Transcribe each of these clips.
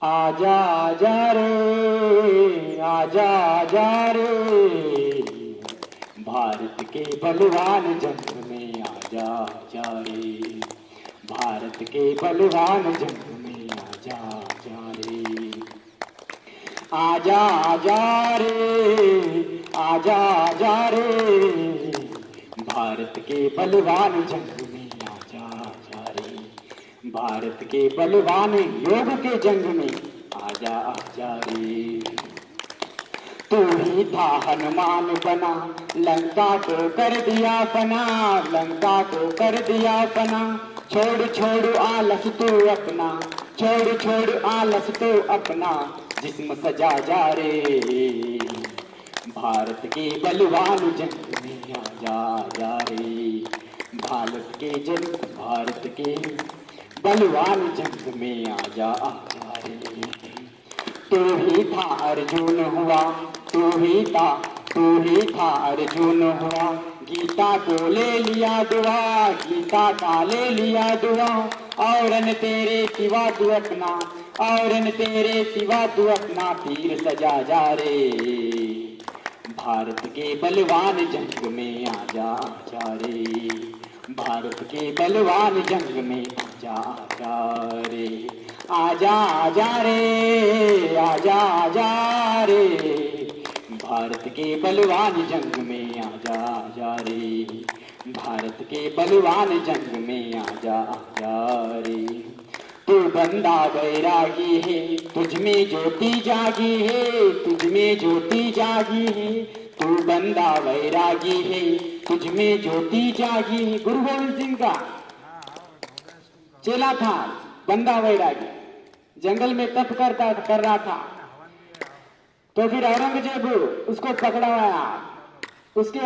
आजा आजा रे, आजा आजा रे, भारत के बलवान जंग में आजा आजा रे, भारत के बलवान जंग में आजा आजा रे, आजा आजा रे, आजा आजा रे, भारत के बलवान जंग में आजा आजा रे, भारत के बलवान योग के जंग में आजा आजा रे। तू ही था हनुमान बना, लंका को कर दिया फना, लंका को कर दिया फना। छोड़ छोड़ आलस तू अपना, छोड़ छोड़ आलस तू अपना, जिस्म सजा जा रे, भारत के बलवान जंग में आजा आजा रे, भारत के बलवान जंग में आजा आजा रे। तू ही था अर्जुन हुआ, तू ही था अर्जुन हुआ, गीता को ले लिया दुआ, गीता का ले लिया दुआ। औरन तेरे सिवा तू अपना, औरन तेरे सिवा तू अपना तीर सजा जा रे, भारत के बलवान जंग में आजा आजा रे, भारत के बलवान जंग में आजा आजा रे, आजा आजा रे, आजा आजा रे, भारत के बलवान जंग में आजा आजा रे, भारत के बलवान जंग में आजा आजा रे। तू बंदा बैरागी है, तुझ में ज्योति जागी है, तुझ में ज्योति जागी है। तू बंदा बैरागी है, तुझ में ज्योति जागी है। गुरु गोविंद सिंह का चेला था बंदा बैरागी, जंगल में तप कर रहा था। तो फिर औरंगजेब उसको पकड़वाया, उसके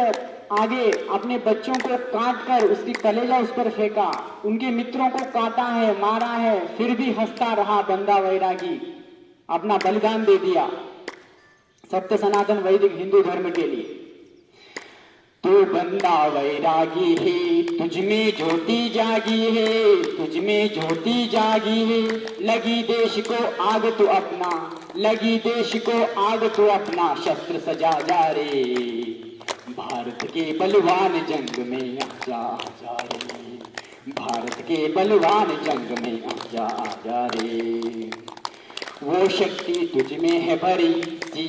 आगे अपने बच्चों को काट कर उसकी कलेजा उस पर फेंका, उनके मित्रों को काटा है, मारा है, फिर भी हंसता रहा बंदा वैरागी, अपना बलिदान दे दिया सत्य सनातन वैदिक हिंदू धर्म के लिए। तू बंदा वैरागी है, तुझ में ज्योति जागी है, तुझ में ज्योति जागी है। लगी देश को आग तू अपना, लगी देश को आग तू अपना, शस्त्र सजा जा रे, भारत के बलवान जंग में आजा आजा रे, भारत के बलवान जंग में आजा आजा रे। वो शक्ति तुझ में है भरी सी,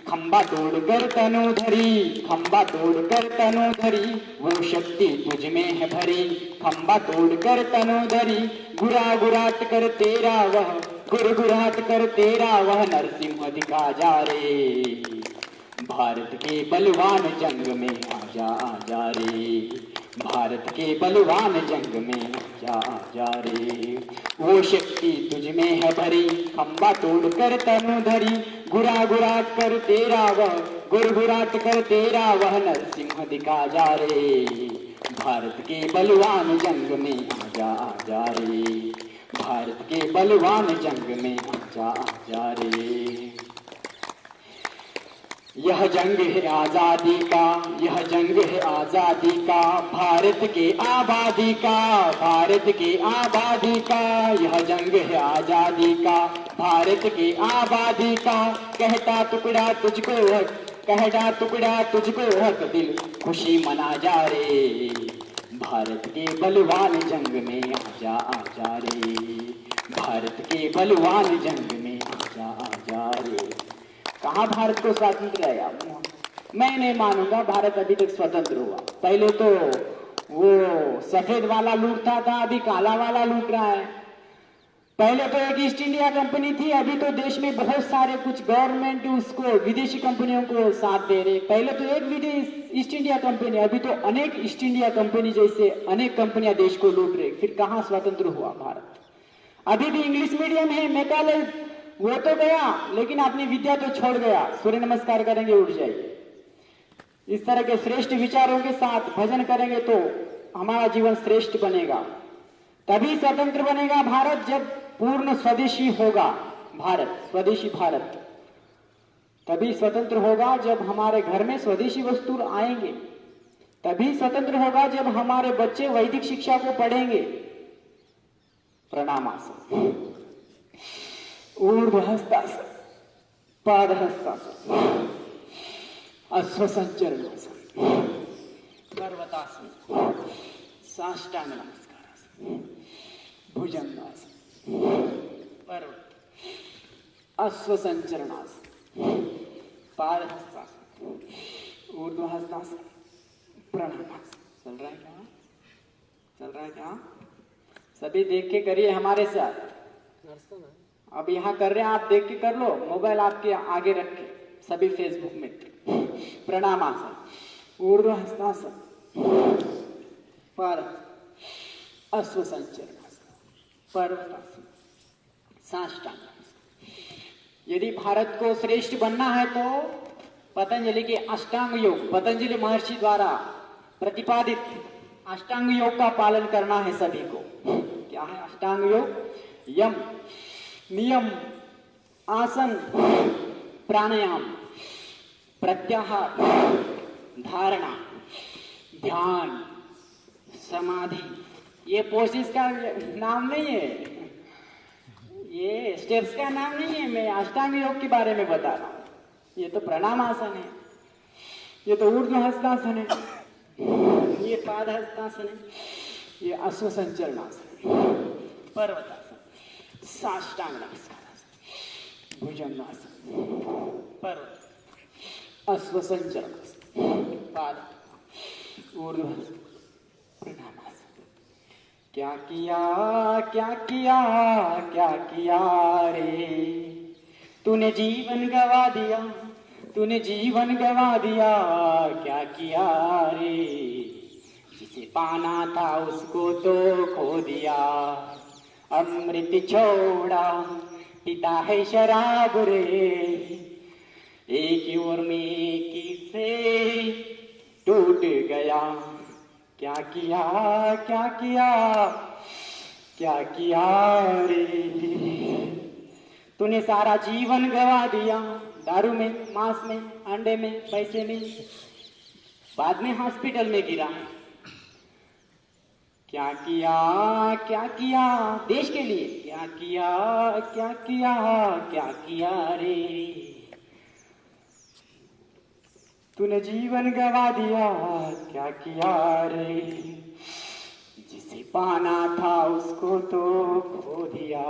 खंबा तोड़कर तनु धरी, खंबा तोड़कर तनु धरी। वो शक्ति तुझ में है भरी, खंबा तोड़कर तनु धरी। गुराट कर तेरा वह, गुरगुराट कर तेरा वह, नरसिंह दिखा जा रे, भारत के बलवान जंग में आजा आजा रे, भारत के बलवान जंग में आजा आजा रे। वो शक्ति तुझ में है भरी, खंबा तोड़ कर तनु धरी। गुराट कर तेरा वह, गुरगुराट कर तेरा वह, नरसिंह दिखा जा रे, भारत के बलवान जंग में आजा आजा रे, भारत के बलवान जंग में आजा आजा रे। यह जंग है आजादी का, यह जंग है आजादी का, भारत के आबादी का, भारत के आबादी का। यह जंग है आजादी का, भारत के आबादी का। कहता टुकड़ा तुझको हक, कहता टुकड़ा तुझको हक, दिल खुशी मना जा रे, भारत के बलवान जंग में आजा आजा रे, भारत के बलवान जंग में आजा आजा रे। कहाँ भारत को स्वातंत्र आया? मैं नहीं मानूंगा भारत अभी तक स्वतंत्र हुआ। पहले तो वो सफेद वाला लूटता था, अभी काला वाला लूट रहा है। पहले तो एक ईस्ट इंडिया कंपनी थी, अभी तो देश में बहुत सारे कुछ गवर्नमेंट उसको विदेशी कंपनियों को साथ दे रहे। पहले तो एक ईस्ट इंडिया कंपनी, अभी तो अनेक ईस्ट इंडिया कंपनी जैसे अनेक कंपनियां देश को लूट रहे। फिर कहाँ स्वतंत्र हुआ भारत? अभी भी इंग्लिश मीडियम है, मेघालय वो तो गया, लेकिन अपनी विद्या तो छोड़ गया। सूर्य नमस्कार करेंगे उठ जाएंगे। इस तरह के श्रेष्ठ विचारों के साथ भजन करेंगे तो हमारा जीवन श्रेष्ठ बनेगा। तभी स्वतंत्र बनेगा भारत जब पूर्ण स्वदेशी होगा भारत, स्वदेशी भारत। तभी स्वतंत्र होगा जब हमारे घर में स्वदेशी वस्तु आएंगे। तभी स्वतंत्र होगा जब हमारे बच्चे वैदिक शिक्षा को पढ़ेंगे। प्रणाम आसन। ऊर्ध्वहस्तासन, पादहस्तासन, अश्वसंचरणासन, पर्वतासन, साष्टांग नमस्कारासन, भुजंगासन, पर्वत, अश्वसंचरणासन, पादहस्तासन, ऊर्ध्वहस्तासन, प्रणामासन। चल रहा है क्या? चल रहा है क्या? सभी देख के करिए हमारे साथ। अब यहाँ कर रहे हैं, आप देख के कर लो, मोबाइल आपके आगे रख के सभी फेसबुक में। प्रणामासन, ऊर्ध्वहस्तासन, पर अश्वसंचरणासन, पर्वतासन, साष्टांग। यदि भारत को श्रेष्ठ बनना है तो पतंजलि के अष्टांग योग, पतंजलि महर्षि द्वारा प्रतिपादित अष्टांग योग का पालन करना है सभी को। क्या है अष्टांग योग? यम, नियम, आसन, प्राणायाम, प्रत्याहार, धारणा, ध्यान, समाधि। ये पोसेस का नाम नहीं है, ये स्टेप्स का नाम नहीं है। मैं अष्टांग योग के बारे में बता रहा हूँ। ये तो प्राणायाम आसन है, ये तो ऊर्ध्वहस्तासन है, ये पादहस्तासन है, ये अश्वसंचरणासन, पर्वतासन, साष्टांग नमस्कारासन, भुजंगासन, पर्वत, अश्वसंचरणासन, पाद, ऊर्ध्वहस्त, प्रणामासन। क्या किया, क्या किया, क्या किया रे, तूने जीवन गवा दिया, तूने जीवन गवा दिया, क्या किया रे, जिसे पाना था उसको तो खो दिया, अमृत छोड़ा पीता है शराब रे, एक ओर में किसे टूट गया, क्या किया, क्या किया, क्या किया रे, तूने सारा जीवन गवा दिया, दारू में, मांस में, अंडे में, पैसे में, बाद में हॉस्पिटल में गिरा। क्या किया, क्या किया देश के लिए, क्या किया, क्या किया, क्या किया रे, तूने जीवन गवा दिया, क्या किया रे, जिसे पाना था उसको तो खो दिया।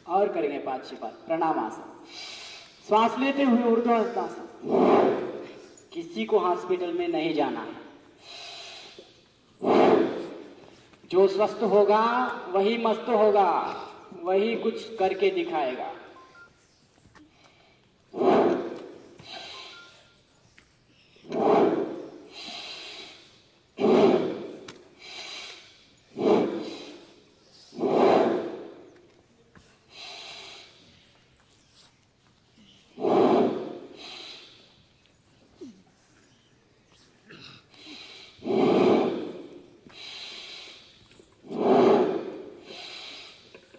और करेंगे 5-6 बार प्रणामासन। श्वास लेते हुए ऊर्ध्वहस्तासन। किसी को हॉस्पिटल में नहीं जाना है, जो स्वस्थ होगा वही मस्त होगा, वही कुछ करके दिखाएगा।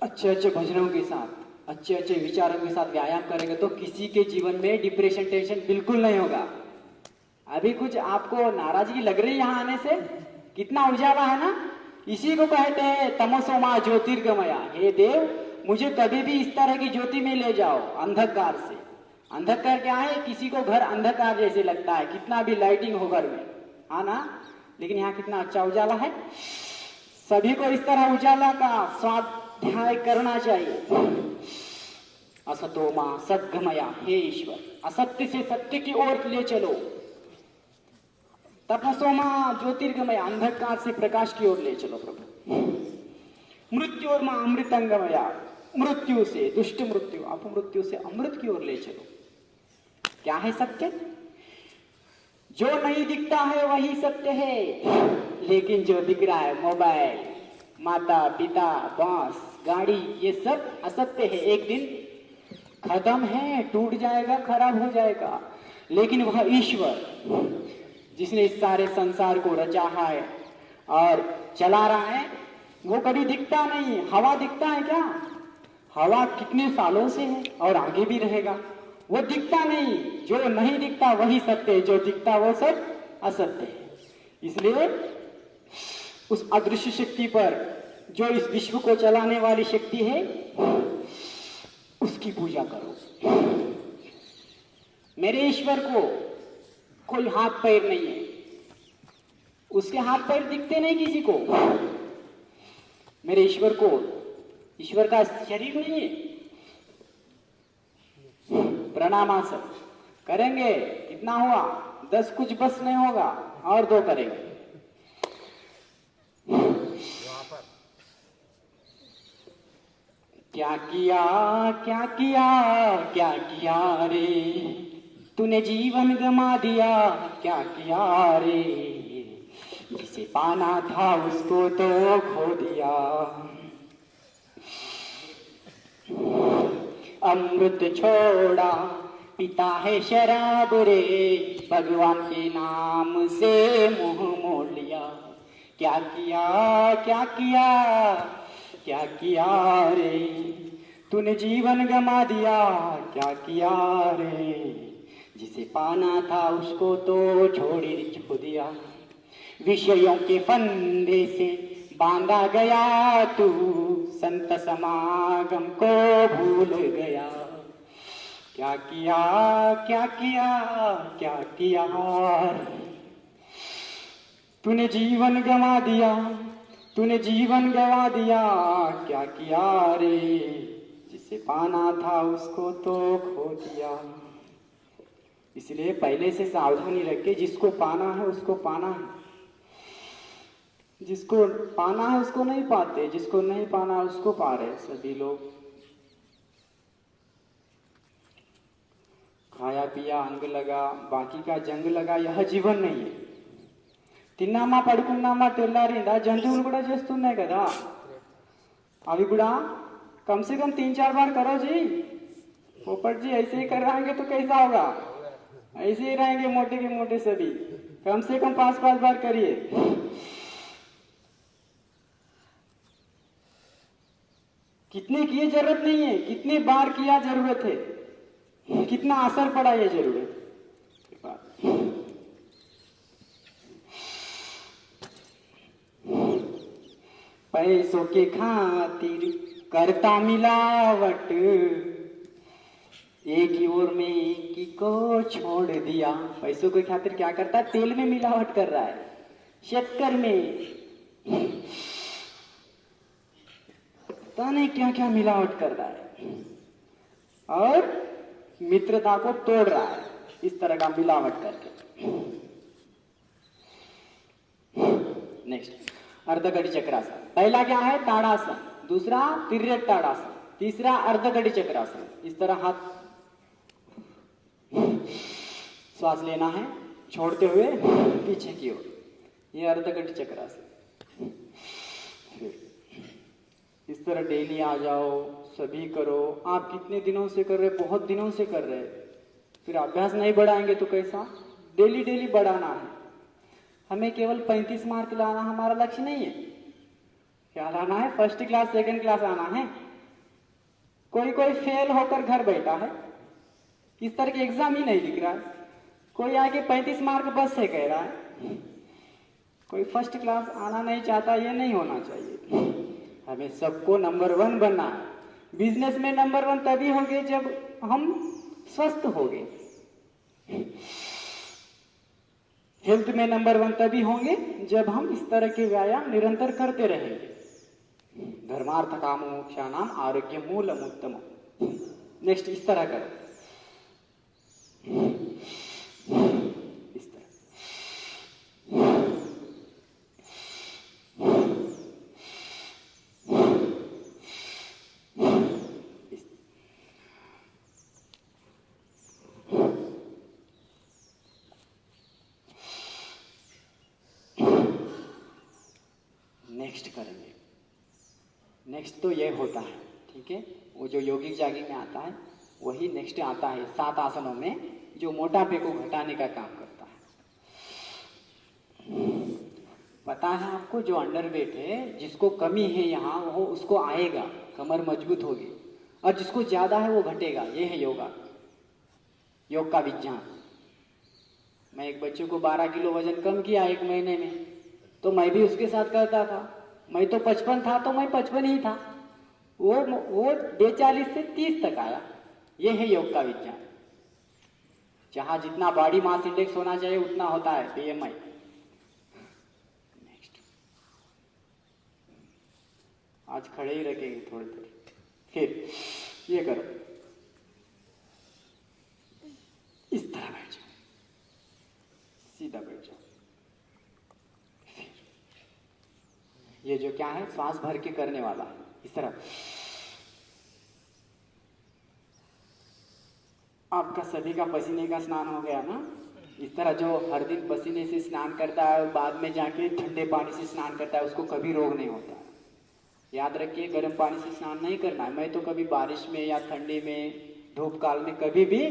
अच्छे अच्छे भजनों के साथ, अच्छे अच्छे विचारों के साथ व्यायाम करेंगे तो किसी के जीवन में डिप्रेशन, टेंशन बिल्कुल नहीं होगा। अभी कुछ आपको नाराजगी लग रही है यहाँ आने से? कितना उजाला है ना, इसी को कहते हैं तमसोमा ज्योतिर्गमया। हे देव, मुझे कभी भी इस तरह की ज्योति में ले जाओ, अंधकार से। अंधकार क्या है? किसी को घर अंधकार जैसे लगता है, कितना भी लाइटिंग हो घर में, हाँ ना, लेकिन यहाँ कितना अच्छा उजाला है। सभी को इस तरह उजाला का स्वाध्याय करना चाहिए। असतोमा सद्गमया, हे ईश्वर, असत्य से सत्य की ओर ले चलो। तपसोमा ज्योतिर्गमया, अंधकार से प्रकाश की ओर ले चलो प्रभु। मृत्योर्मा अमृतंगमया, मृत्यु से, दुष्ट मृत्यु, अपमृत्यु से अमृत की ओर ले चलो। क्या है सत्य? जो नहीं दिखता है वही सत्य है, लेकिन जो दिख रहा है मोबाइल, माता पिता, बॉस, गाड़ी, ये सब असत्य है। एक दिन खत्म है, टूट जाएगा, खराब हो जाएगा। लेकिन वह ईश्वर जिसने इस सारे संसार को रचा है और चला रहा है, वो कभी दिखता नहीं। हवा दिखता है क्या? हवा कितने सालों से है और आगे भी रहेगा। वो दिखता नहीं। जो नहीं दिखता वही सत्य है, जो दिखता वो सब असत्य है। इसलिए उस अदृश्य शक्ति पर, जो इस विश्व को चलाने वाली शक्ति है, उसकी पूजा करो। मेरे ईश्वर को कोई हाथ पैर नहीं है, उसके हाथ पैर दिखते नहीं किसी को। मेरे ईश्वर को, ईश्वर का शरीर नहीं है। प्रणामासन करेंगे, कितना हुआ? 10 कुछ बस नहीं होगा, और 2 करेंगे। क्या किया क्या किया क्या किया रे, तूने जीवन गमा दिया, क्या किया रे, जिसे पाना था उसको तो खो दिया। अमृत छोड़ा पीता है शराब रे, भगवान के नाम से मुंह मोड़ लिया। क्या किया क्या किया क्या किया रे, तूने जीवन गमा दिया, क्या किया रे, जिसे पाना था उसको तो छोड़ दिया। विषयों के फंदे से बांधा गया तू, संत समागम को भूल गया। क्या किया क्या किया क्या किया, तूने जीवन गंवा दिया, तूने जीवन गंवा दिया, क्या किया रे, जिसे पाना था उसको तो खो दिया। इसलिए पहले से सावधानी रखे, जिसको पाना है उसको पाना है, जिसको पाना है उसको नहीं पाते, जिसको नहीं पाना उसको पा रहे सभी लोग। खाया पिया अंग लगा, बाकी का जंग लगा, यह जीवन नहीं है। తిన్నామా పడుకున్నామా తెల్లారిందా, జంతువులు కూడా చేస్తున్నాయి కదా, अभी కూడా कम से कम 3-4 बार करो जी। पोपट जी ऐसे ही कर रहेंगे तो कैसा होगा? ऐसे ही रहेंगे मोटे के मोटे सभी। कम से कम 5-5 बार करिए। कितने किए जरूरत नहीं है, कितने बार किया जरूरत है, कितना असर पड़ा ये जरूरत। पैसों के खातिर करता मिलावट, एक ही ओर में एक ही को छोड़ दिया। पैसों के खातिर क्या करता है? तेल में मिलावट कर रहा है, शक्कर में, पता नहीं क्या क्या मिलावट कर रहा है, और मित्रता को तोड़ रहा है इस तरह का मिलावट करके। नेक्स्ट अर्धकड़ी चक्रासन। पहला क्या है? ताड़ासन, दूसरा तिर्यक ताड़ासन, तीसरा अर्धकड़ी चक्रासन। इस तरह हाथ श्वास लेना है छोड़ते हुए पीछे की ओर, ये अर्धकड़ी चक्रासन। इस तरह डेली आ जाओ, सभी करो। आप कितने दिनों से कर रहे? बहुत दिनों से कर रहे। फिर अभ्यास नहीं बढ़ाएंगे तो कैसा? डेली डेली बढ़ाना है। हमें केवल 35 मार्क लाना हमारा लक्ष्य नहीं है। क्या लाना है? फर्स्ट क्लास सेकंड क्लास आना है। कोई कोई फेल होकर घर बैठा है, इस तरह के एग्जाम ही नहीं लिख रहा है। कोई आके 35 मार्क बस से कह रहा है। कोई फर्स्ट क्लास आना नहीं चाहता, ये नहीं होना चाहिए। हमें सबको नंबर 1 बनना है। बिजनेस में नंबर 1 तभी होंगे जब हम स्वस्थ होंगे, हेल्थ में नंबर 1 तभी होंगे जब हम इस तरह के व्यायाम निरंतर करते रहेंगे। धर्मार्थ काम मोक्षाणाम आरोग्य मूलम उत्तम। नेक्स्ट इस तरह करो, इस तरह। नेक्स्ट करेंगे। नेक्स्ट तो ये होता है, ठीक है, वो जो योगिक जागिंग में आता है वही नेक्स्ट आता है 7 आसनों में, जो मोटापे को घटाने का काम करता है। पता है आपको, जो अंडरवेट है, जिसको कमी है यहाँ, वो उसको आएगा, कमर मजबूत होगी, और जिसको ज्यादा है वो घटेगा। ये है योगा, योग का विज्ञान। मैं एक बच्चे को 12 किलो वजन कम किया 1 महीने में, तो मैं भी उसके साथ करता था। मैं तो 55 था तो मैं 55 ही था, वो 42 से 30 तक आया। ये है योग का विज्ञान। जहां जितना बॉडी मास इंडेक्स होना चाहिए उतना होता है बीएमआई। नेक्स्ट, आज खड़े ही रखेंगे थोड़ी देर, फिर ये करो, इस तरह बैठ जाओ, सीधा बैठ जाओ। ये जो क्या है, श्वास भर के करने वाला है, इस तरह। आपका सभी का पसीने का स्नान हो गया ना। इस तरह जो हर दिन पसीने से स्नान करता है और बाद में जाके ठंडे पानी से स्नान करता है, उसको कभी रोग नहीं होता। याद रखिए, गर्म पानी से स्नान नहीं करना है। मैं तो कभी बारिश में या ठंडी में, धूप काल में, कभी भी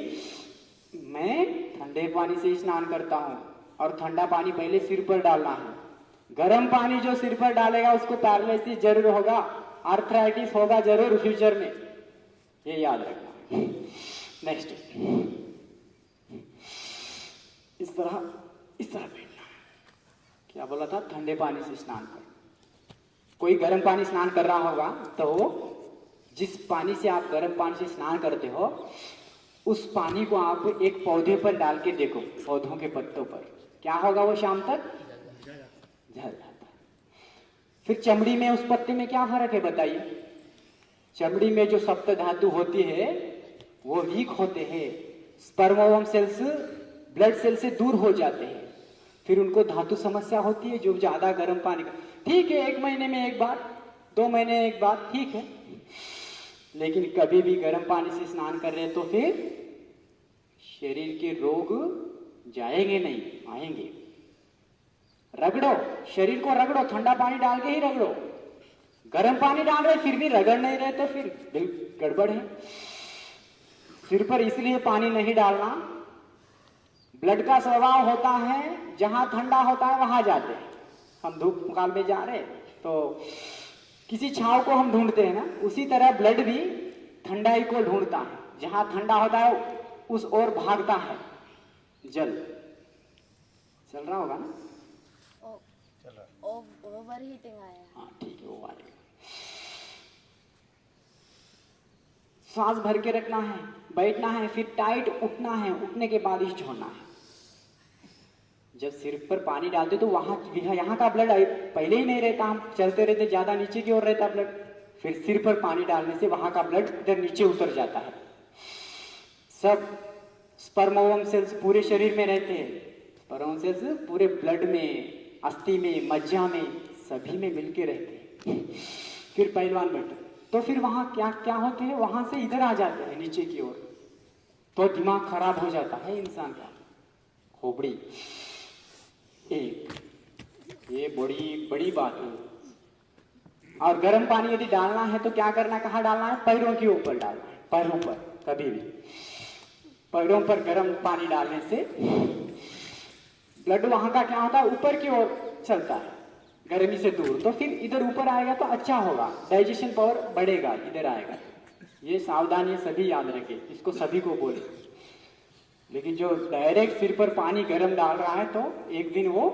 मैं ठंडे पानी से ही स्नान करता हूँ। और ठंडा पानी पहले सिर पर डालना है। गर्म पानी जो सिर पर डालेगा उसको पैरालिसिस जरूर होगा, आर्थराइटिस होगा जरूर फ्यूचर में, ये याद रखना। नेक्स्ट, इस तरह बैठना। क्या बोला था? ठंडे पानी से स्नान कर। कोई गर्म पानी स्नान कर रहा होगा तो जिस पानी से आप गर्म पानी से स्नान करते हो, उस पानी को आप एक पौधे पर डाल के देखो, पौधों के पत्तों पर, क्या होगा? वो शाम तक झड़ जाता है। फिर चमड़ी में, उस पत्ते में क्या फर्क है बताइए? चमड़ी में जो सप्त धातु होती है वो वीक होते हैं, स्पर्म सेल्स ब्लड सेल से दूर हो जाते हैं, फिर उनको धातु समस्या होती है जो ज्यादा गर्म पानी का। ठीक है, 1 महीने में एक बार, 2 महीने में एक बार, ठीक है, लेकिन कभी भी गर्म पानी से स्नान कर रहे तो फिर शरीर के रोग जाएंगे नहीं, आएंगे। रगड़ो, शरीर को रगड़ो, ठंडा पानी डाल के ही रगड़ो। गर्म पानी डाल रहे फिर भी रगड़ नहीं रहे तो फिर गड़बड़ है। सिर पर इसलिए पानी नहीं डालना, ब्लड का स्वभाव होता है जहां ठंडा होता है वहां जाते हैं। हम धूप काल में जा रहे तो किसी छांव को हम ढूंढते हैं ना, उसी तरह ब्लड भी ठंडाई को ढूंढता है, जहां ठंडा होता है उस ओर भागता है। जल चल रहा होगा ना? ओवर हीटिंग आया है। हाँ ठीक है, वो आएगा। सांस भर के रखना है, बैठना है, फिर टाइट उठना है, उठने के बाद ही छोड़ना है। जब सिर पर पानी डालते तो वहां यहाँ का ब्लड पहले ही नहीं रहता, हम चलते रहते, ज्यादा नीचे की ओर रहता ब्लड, फिर सिर पर पानी डालने से वहां का ब्लड इधर नीचे उतर जाता है। सब स्पर्म सेल्स पूरे शरीर में रहते हैं, स्पर्म सेल्स पूरे ब्लड में, अस्थि में, मज्जा में, सभी में मिलके रहते हैं। फिर पहलवान बैठे तो फिर वहां क्या क्या होते हैं, वहां से इधर आ जाते हैं नीचे की ओर, तो दिमाग खराब हो जाता है इंसान का। खोपड़ी, एक ये बड़ी बड़ी बात है। और गर्म पानी यदि डालना है तो क्या करना, कहाँ डालना है? पैरों के ऊपर डालना है, पैरों पर। कभी भी पैरों पर गर्म पानी डालने से ब्लड वहां का क्या होता है, ऊपर की ओर चलता है, गर्मी से दूर, तो फिर इधर ऊपर आएगा तो अच्छा होगा, डाइजेशन पावर बढ़ेगा, इधर आएगा। ये सावधानी सभी याद रखें, इसको सभी को बोले। लेकिन जो डायरेक्ट सिर पर पानी गर्म डाल रहा है तो एक दिन वो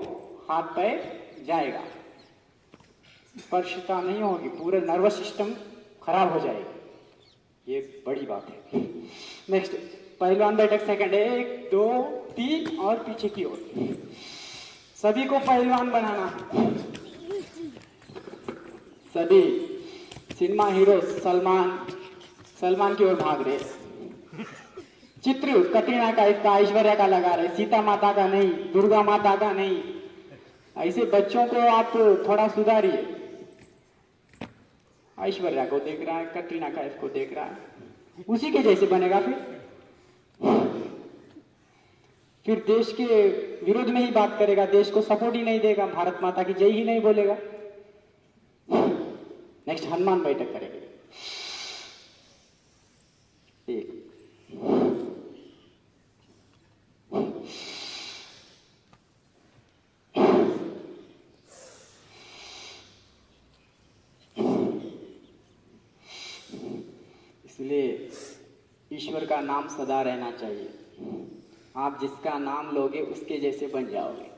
हाथ पैर जाएगा, स्पर्शता नहीं होगी, पूरा नर्वस सिस्टम खराब हो जाएगा। ये बड़ी बात है। नेक्स्ट, पहलवान बैठक सेकंड है, 1 2 3 और पीछे की ओर। सभी को पहलवान बनाना है। सभी सिनेमा हीरो सलमान की ओर भाग रहे। चित्र कटरीना का, इसका ऐश्वर्या का लगा रहे, सीता माता का नहीं, दुर्गा माता का नहीं। ऐसे बच्चों को आप थोड़ा सुधारिए। ऐश्वर्या को देख रहा है, कटरीना कैफ को देख रहा है, उसी के जैसे बनेगा। फिर देश के विरोध में ही बात करेगा, देश को सपोर्ट ही नहीं देगा, भारत माता की जय ही नहीं बोलेगा। नेक्स्ट, हनुमान बैठक करेंगे। एक इसलिए ईश्वर का नाम सदा रहना चाहिए। आप जिसका नाम लोगे उसके जैसे बन जाओगे।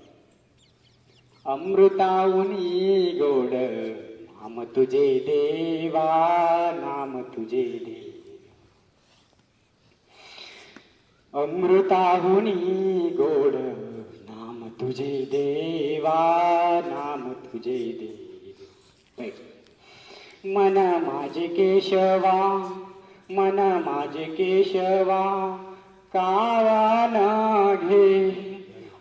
अमृताउनी गोड नाम तुझे देवा, नाम तुझे देवा। अमृताहुनी गोड नाम तुझे देवा, नाम तुझे देवा। मन माझे केशवा, मन माझे केशवा, कावा न घे।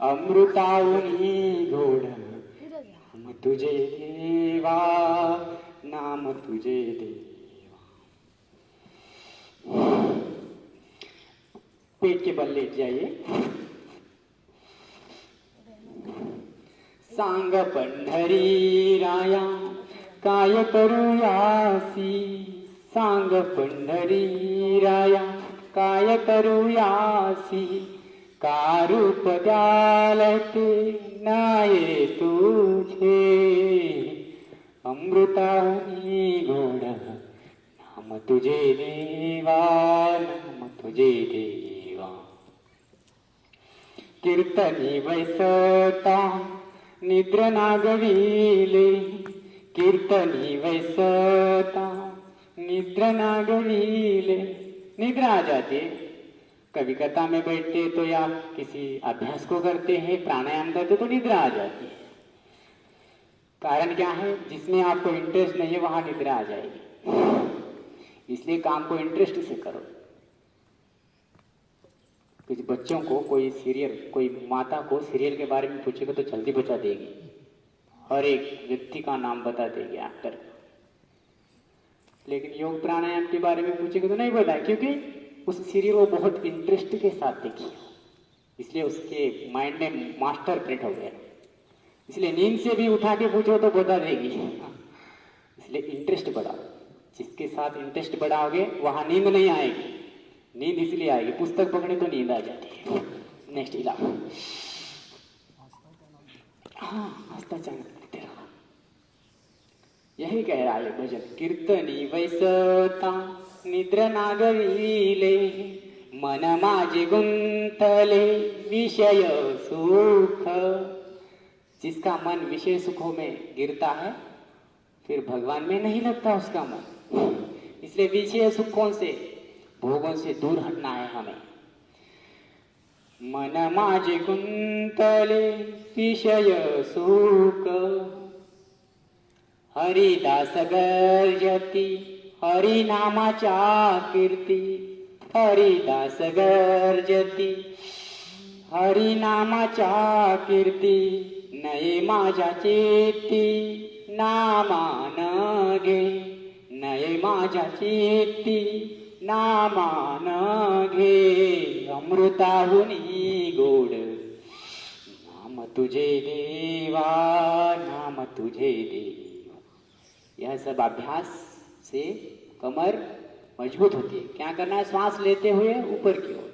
अमृताहुनी गोड नाम तुझे देवा, नाम तुझे देवा। पेट के बल लेट जाइए। सांग पंढरी राया काय करूयासी, सांग पंढरी राया काय करूयासी। का रूप द्यालते नाये तुझे, अमृताहुनी गोड नाम तुझे देवा, नाम तुझे देवा। कीर्तनी वैसता निद्र नागविले, कीर्तनी वैसता निद्र नागविले। निद्रा आ जाती है, कभी कथा में बैठते तो या किसी अभ्यास को करते हैं, प्राणायाम करते तो निद्रा आ जाती है। कारण क्या है? जिसमें आपको इंटरेस्ट नहीं है वहां निद्रा आ जाएगी। इसलिए काम को इंटरेस्ट से करो। कुछ बच्चों को कोई सीरियल, कोई माता को सीरियल के बारे में पूछेगा तो जल्दी बता देगी, हर एक व्यक्ति का नाम बता देगी एक्टर। लेकिन योग प्राणायाम के बारे में पूछेगा तो नहीं बताए, क्योंकि उस सीरियल वो बहुत इंटरेस्ट के साथ देखी, इसलिए उसके माइंड में मास्टर प्रिंट हो गया। इसलिए नींद से भी उठा के पूछो तो बता देगी। इसलिए इंटरेस्ट बढ़ाओ। जिसके साथ इंटरेस्ट बढ़ाओगे वहां नींद नहीं आएगी। नींद इसलिए आएगी, पुस्तक पकड़े तो नींद आ जाती है। नेक्स्ट इला, हाँ आस्था चैनल करते रहो। यही कह रहा है भजन। कीर्तनी वैसता निद्र नागविले, मन माझे गुंतले विषय सुख। जिसका मन विषय सुखों में गिरता है फिर भगवान में नहीं लगता उसका मन। इसलिए विषय सुखों से, भोगों से दूर हटना है हमें। मन माझे गुंतले विषय सुख, हरिदास गर्जती हरि नामाच्या कीर्ती। हरिदास गर्जती हरि नामाच्या कीर्ती, नये माझ्या चेती नामान घे। नये माझ्या चेती नामान घे। अमृताहुनी गोड नाम तुझे देवा, नाम तुझे देवा। यह सब अभ्यास से कमर मजबूत होती है। क्या करना है? श्वास लेते हुए ऊपर की ओर,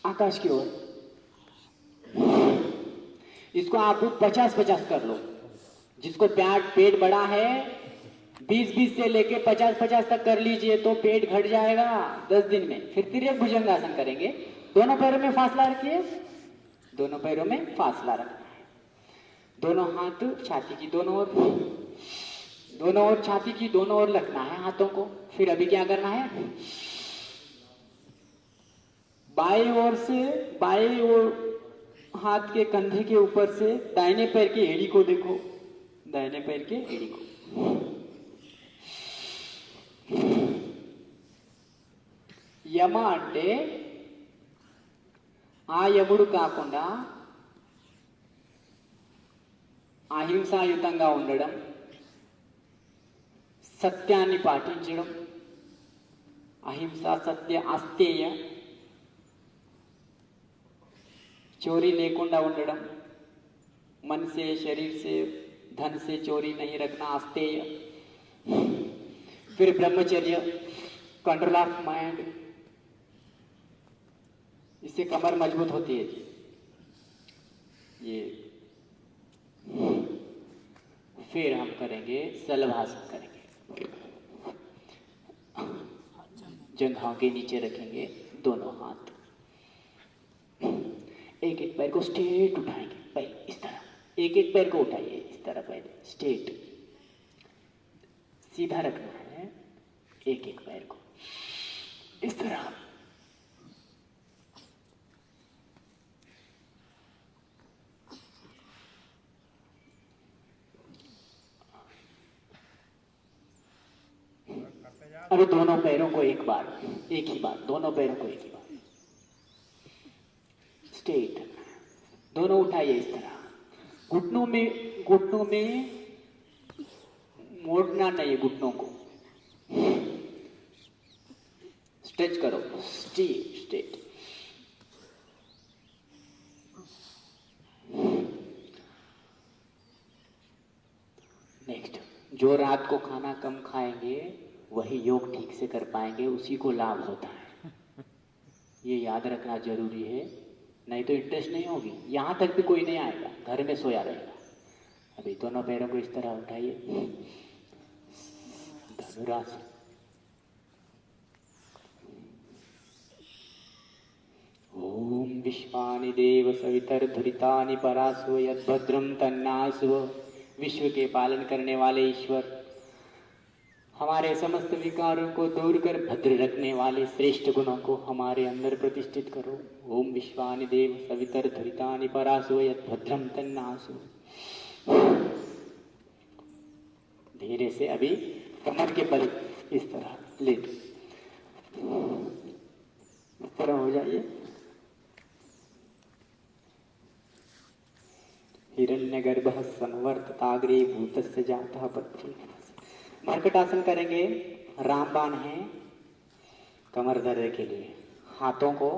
आकाश की ओर। इसको आप 50-50 कर लो। जिसको पेट बड़ा है 20-20 से लेके 50-50 तक कर लीजिए तो पेट घट जाएगा 10 दिन में। फिर तिर्यक भुजंगासन करेंगे। दोनों पैरों में फासला रखिए, दोनों पैरों में फासला रखना है। दोनों हाथ छाती की दोनों ओर, दोनों ओर छाती की दोनों ओर रखना है हाथों को। फिर अभी क्या करना है? बाएं ओर से, बाएं ओर हाथ के कंधे के ऊपर से दाहिने पैर की एड़ी को देखो, दाहिने पैर के एड़ी को। యమ అంటే ఆ యముడు కాకుండా అహింసాయుతంగా ఉండడం, సత్యాన్ని పాటించడం, అహింస సత్య అస్తేయ, चोरी लेकुंडा ఉండడం, मन से शरीर से धन से चोरी नहीं रखना आस्तेय। फिर ब्रह्मचर्य, कंट्रोल ऑफ माइंड। इससे कमर मजबूत होती है जी। ये फिर हम करेंगे सलभासन करेंगे। जंघों के नीचे रखेंगे दोनों हाथ। एक एक पैर को स्ट्रेट उठाएंगे, पहले इस तरह एक एक पैर को उठाइए, इस तरह पहले स्ट्रेट सीधा रखना है। एक एक पैर को इस तरह। अभी दोनों पैरों को एक बार, एक ही बार, दोनों पैरों को एक ही बार स्ट्रेट, दोनों उठाइए इस तरह। घुटनों में मोड़ना नहीं, घुटनों को स्ट्रेच करो, स्ट्रेट। नेक्स्ट, जो रात को खाना कम खाएंगे वही योग ठीक से कर पाएंगे, उसी को लाभ होता है। ये याद रखना जरूरी है, नहीं तो इंटरेस्ट नहीं होगी, यहां तक भी कोई नहीं आएगा, घर में सोया रहेगा। अभी दोनों पैरों को इस तरह उठाइए, धनुरासन। ओम विश्वानि देव सवितर्धुरितानि परासो यद्भद्रं तन्नासो। विश्व के पालन करने वाले ईश्वर, हमारे समस्त विकारों को दूर कर भद्र रखने वाले श्रेष्ठ गुणों को हमारे अंदर प्रतिष्ठित करो। ओम विश्वानि देव सवितर्धुरितानि परासो यद्भद्रं तन्नासो। धीरे से अभी कमर के बल इस तरह लेट, इस तरह हो जाइए। हिरण्यगर्भः संवर्तताग्रे भूतस्य जातः पत्नी। मर्कटासन करेंगे, रामबाण है कमर दर्द के लिए। हाथों को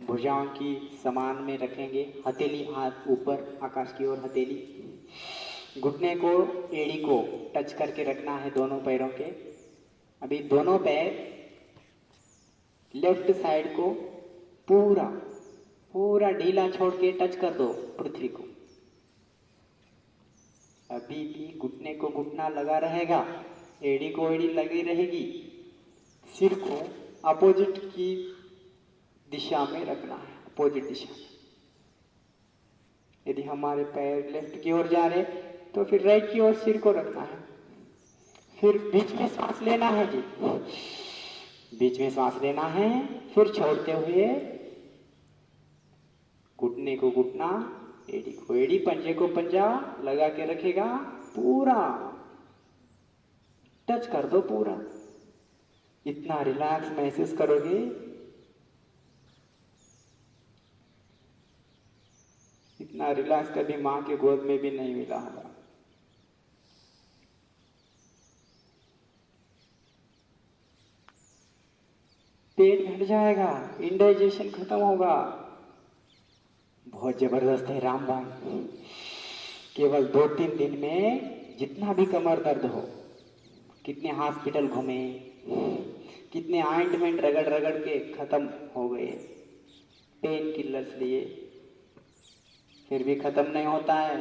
भुजाओं की समान में रखेंगे, हथेली हाथ ऊपर आकाश की ओर हथेली। घुटने को एड़ी को टच करके रखना है दोनों पैरों के। अभी दोनों पैर लेफ्ट साइड को पूरा पूरा ढीला छोड़ के टच कर दो पृथ्वी को। अभी भी घुटने को घुटना लगा रहेगा, एड़ी को एड़ी लगी रहेगी। सिर को अपोजिट की दिशा में रखना है, अपोजिट दिशा में। यदि हमारे पैर लेफ्ट की ओर जा रहे तो फिर राइट की ओर सिर को रखना है। फिर बीच में सांस लेना है जी, बीच में सांस लेना है, फिर छोड़ते हुए घुटने को घुटना, एड़ी को एड़ी, पंजे को पंजा लगा के रखेगा। पूरा टच कर दो, पूरा इतना रिलैक्स महसूस करोगे। इतना रिलैक्स कभी मां के गोद में भी नहीं मिला होगा। पेट घट जाएगा, इंडाइजेशन खत्म होगा। बहुत जबरदस्त है रामबाण। केवल 2-3 दिन में जितना भी कमर दर्द हो, कितने हॉस्पिटल घूमे, कितने ऑइंटमेंट रगड़ रगड़ के खत्म हो गए, पेन किलर्स लिए, फिर भी खत्म नहीं होता है।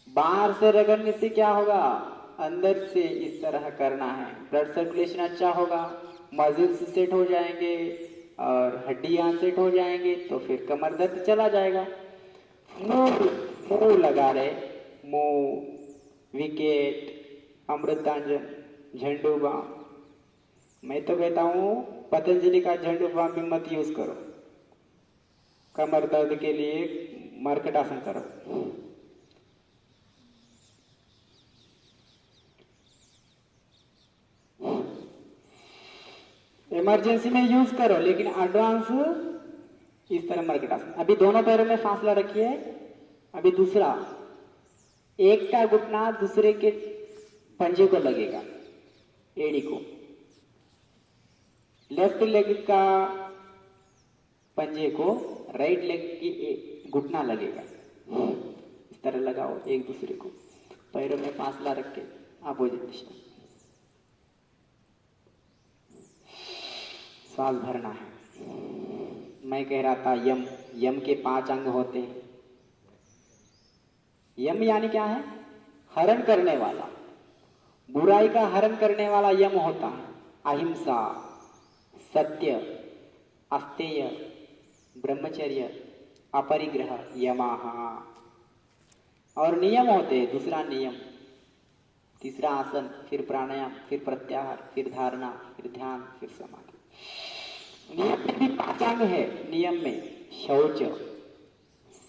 बाहर से रगड़ने से क्या होगा, अंदर से इस तरह करना है, ब्लड सर्कुलेशन अच्छा होगा, मसल्स सेट हो जाएंगे और हड्डियां सेट हो जाएंगे, तो फिर कमर दर्द चला जाएगा। मुंह लगा रहे, मुंह, विकेट, अमृतांजन, झंडू बाम। मैं तो कहता हूं पतंजलि का झंडू बाम भी मत यूज करो, कमर दर्द के लिए मर्कटासन करो। इमरजेंसी में यूज करो, लेकिन एडवांस इस तरह मर्कटासन। अभी दोनों पैरों में फासला रखिए। अभी दूसरा, एक का घुटना दूसरे के पंजे को लगेगा, एड़ी को। लेफ्ट लेग का पंजे को राइट लेग की घुटना लगेगा। इस तरह लगाओ एक दूसरे को, पैरों में फासला रख के अपोजिट दिशा। श्वास भरना है। मैं कह रहा था यम, यम के 5 अंग होते हैं। यम यानी क्या है, हरण करने वाला, बुराई का हरण करने वाला यम होता है। अहिंसा, सत्य, अस्तेय, ब्रह्मचर्य, अपरिग्रह, यमाह। और नियम होते, दूसरा नियम, तीसरा आसन, फिर प्राणायाम, फिर प्रत्याहार, फिर धारणा, फिर ध्यान, फिर समाधि। नियम में भी 5 अंग है। नियम में शौच,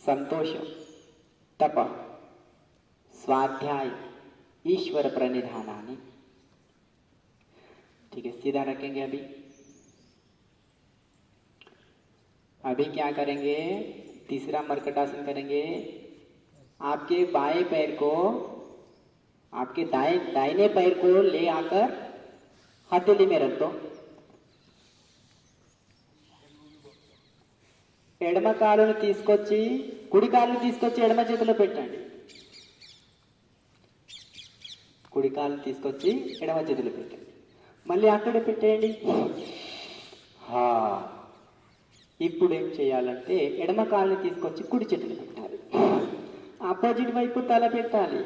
संतोष, तप, स्वाध्याय, ईश्वर प्रणिधानानि। ठीक है, सीधा रखेंगे। अभी क्या करेंगे, तीसरा मर्कटासन करेंगे। आपके बाएं पैर को, आपके दाहिने पैर को ले आकर हथेली में रख दो। ఎడమ కాలుని తీసుకొచ్చి కుడి కాలుని తీసుకొచ్చి ఎడమ చేతిలో పెట్టండి. కుడి కాలుని తీసుకొచ్చి ఎడమ చేతిలో పెట్టండి. మళ్ళీ అక్కడే పెట్టేయండి. ఇప్పుడు ఏం చేయాలంటే ఎడమ కాలుని తీసుకొచ్చి కుడి చేతిలో పెట్టాలి. ఆపోజిట్ వైపు తల పెట్టాలి.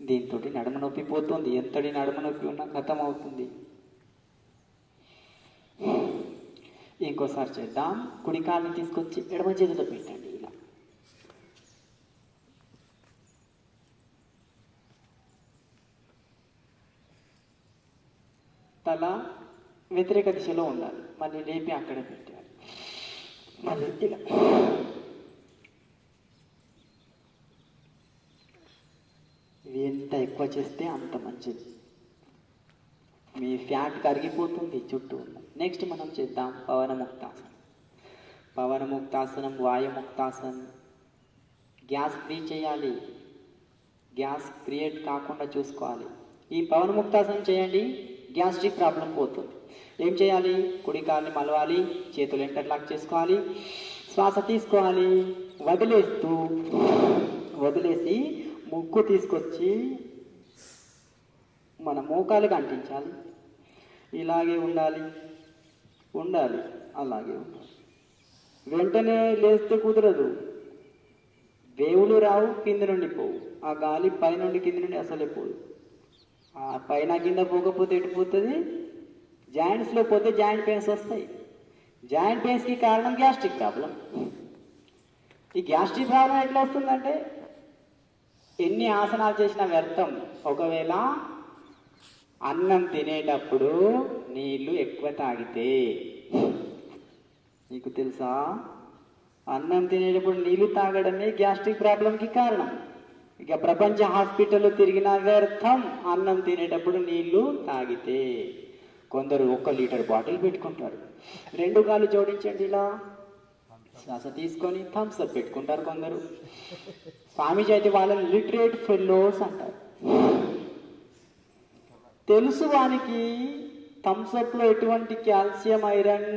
దీంతో నడుము నొప్పి పోతుంది. ఎంతటి నడుము నొప్పి ఉన్నా ఖతం అవుతుంది. ఇంకోసారి చేద్దాం. కుడి కాలుని తీసుకొచ్చి ఎడమ చేతిలో పెట్టండి. ఇలా తల వ్యతిరేక దిశలో ఉండాలి. మళ్ళీ లేపి అక్కడ పెట్టాలి. మళ్ళీ ఇలా ఎంత ఎక్కువ చేస్తే అంత మంచిది. మీ ఫ్యాట్ కరిగిపోతుంది చుట్టూ. నెక్స్ట్ మనం చేద్దాం పవనముక్తాసనం. పవనముక్తాసనం, వాయుముక్తాసనం. గ్యాస్ ఫ్రీ చేయాలి. గ్యాస్ క్రియేట్ కాకుండా చూసుకోవాలి. ఈ పవనముక్తాసనం చేయండి, గ్యాస్ట్రిక్ ప్రాబ్లం పోతుంది. ఏం చేయాలి, కుడి కాలుని మలవాలి, చేతులు ఇంటర్లాక్ చేసుకోవాలి, శ్వాస తీసుకోవాలి, వదిలేసి ముక్కు తీసుకొచ్చి మన మోకాలుగా అంటించాలి. ఇలాగే ఉండాలి, అలాగే ఉండాలి. వెంటనే లేస్తే కుదరదు. వేవులు రావు, కింద నుండి పోవు. ఆ గాలి పైనుండి కింద నుండి అసలే పోదు. ఆ పైన కింద పోకపోతే ఎటు పోతుంది, జాయింట్స్లో పోతే జాయింట్ పెయిన్స్ వస్తాయి. జాయింట్ పెయిన్స్కి కారణం గ్యాస్ట్రిక్ ప్రాబ్లం. ఈ గ్యాస్ట్రిక్ ప్రాబ్లం ఎట్లా వస్తుందంటే ఎన్ని ఆసనాలు చేసినా వ్యర్థం. ఒకవేళ అన్నం తినేటప్పుడు నీళ్లు ఎక్కువ తాగితే, నీకు తెలుసా, అన్నం తినేటప్పుడు నీళ్లు తాగడమే గ్యాస్ట్రిక్ ప్రాబ్లంకి కారణం. ఇక ప్రపంచ హాస్పిటల్లో తిరిగిన వ్యర్థం అన్నం తినేటప్పుడు నీళ్లు తాగితే. కొందరు 1 లీటర్ బాటిల్ పెట్టుకుంటారు. 2 కాళ్ళు జోడించండి, ఇలా శ్వాస తీసుకొని థమ్స్అప్ పెట్టుకుంటారు కొందరు. స్వామీజీ అయితే వాళ్ళని లిటరేట్ ఫెలోస్ అంటారు. తెలుసు వానికి థమ్స్అప్లో ఎటువంటి కాల్షియం, ఐరన్,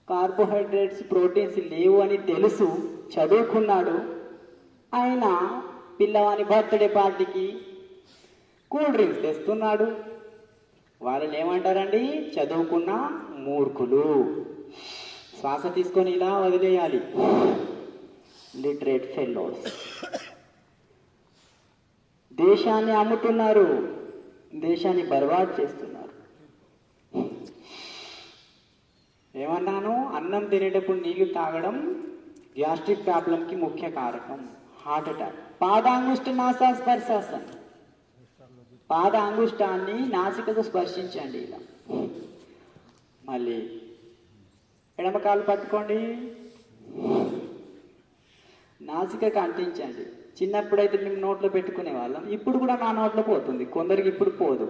కార్బోహైడ్రేట్స్, ప్రోటీన్స్ లేవు అని తెలుసు, చదువుకున్నాడు. ఆయన పిల్లవాని బర్త్డే పార్టీకి కూల్ డ్రింక్స్ తెస్తున్నాడు. వాళ్ళని ఏమంటారండి, చదువుకున్న మూర్ఖులు. శ్వాస తీసుకొని ఇలా వదిలేయాలి. Literate fellows. దేశాన్ని అమ్ముతున్నారు, దేశాన్ని బర్బాద్ చేస్తున్నారు. ఏమన్నాను, అన్నం తినేటప్పుడు నీళ్లు తాగడం గ్యాస్ట్రిక్ ప్రాబ్లంకి ముఖ్య కారకం. Heart attack. పాదాంగుష్ట నాసా స్పర్శాసన్. పాదాంగుష్టాన్ని నాసికతో స్పర్శించండి ఇలా. మళ్ళీ ఎడమ కాలు పట్టుకోండి, నాసికకు అంటించండి. చిన్నప్పుడైతే మేము నోట్లో పెట్టుకునే వాళ్ళం, ఇప్పుడు కూడా నా నోట్లో పోతుంది. కొందరికి ఇప్పుడు పోదు.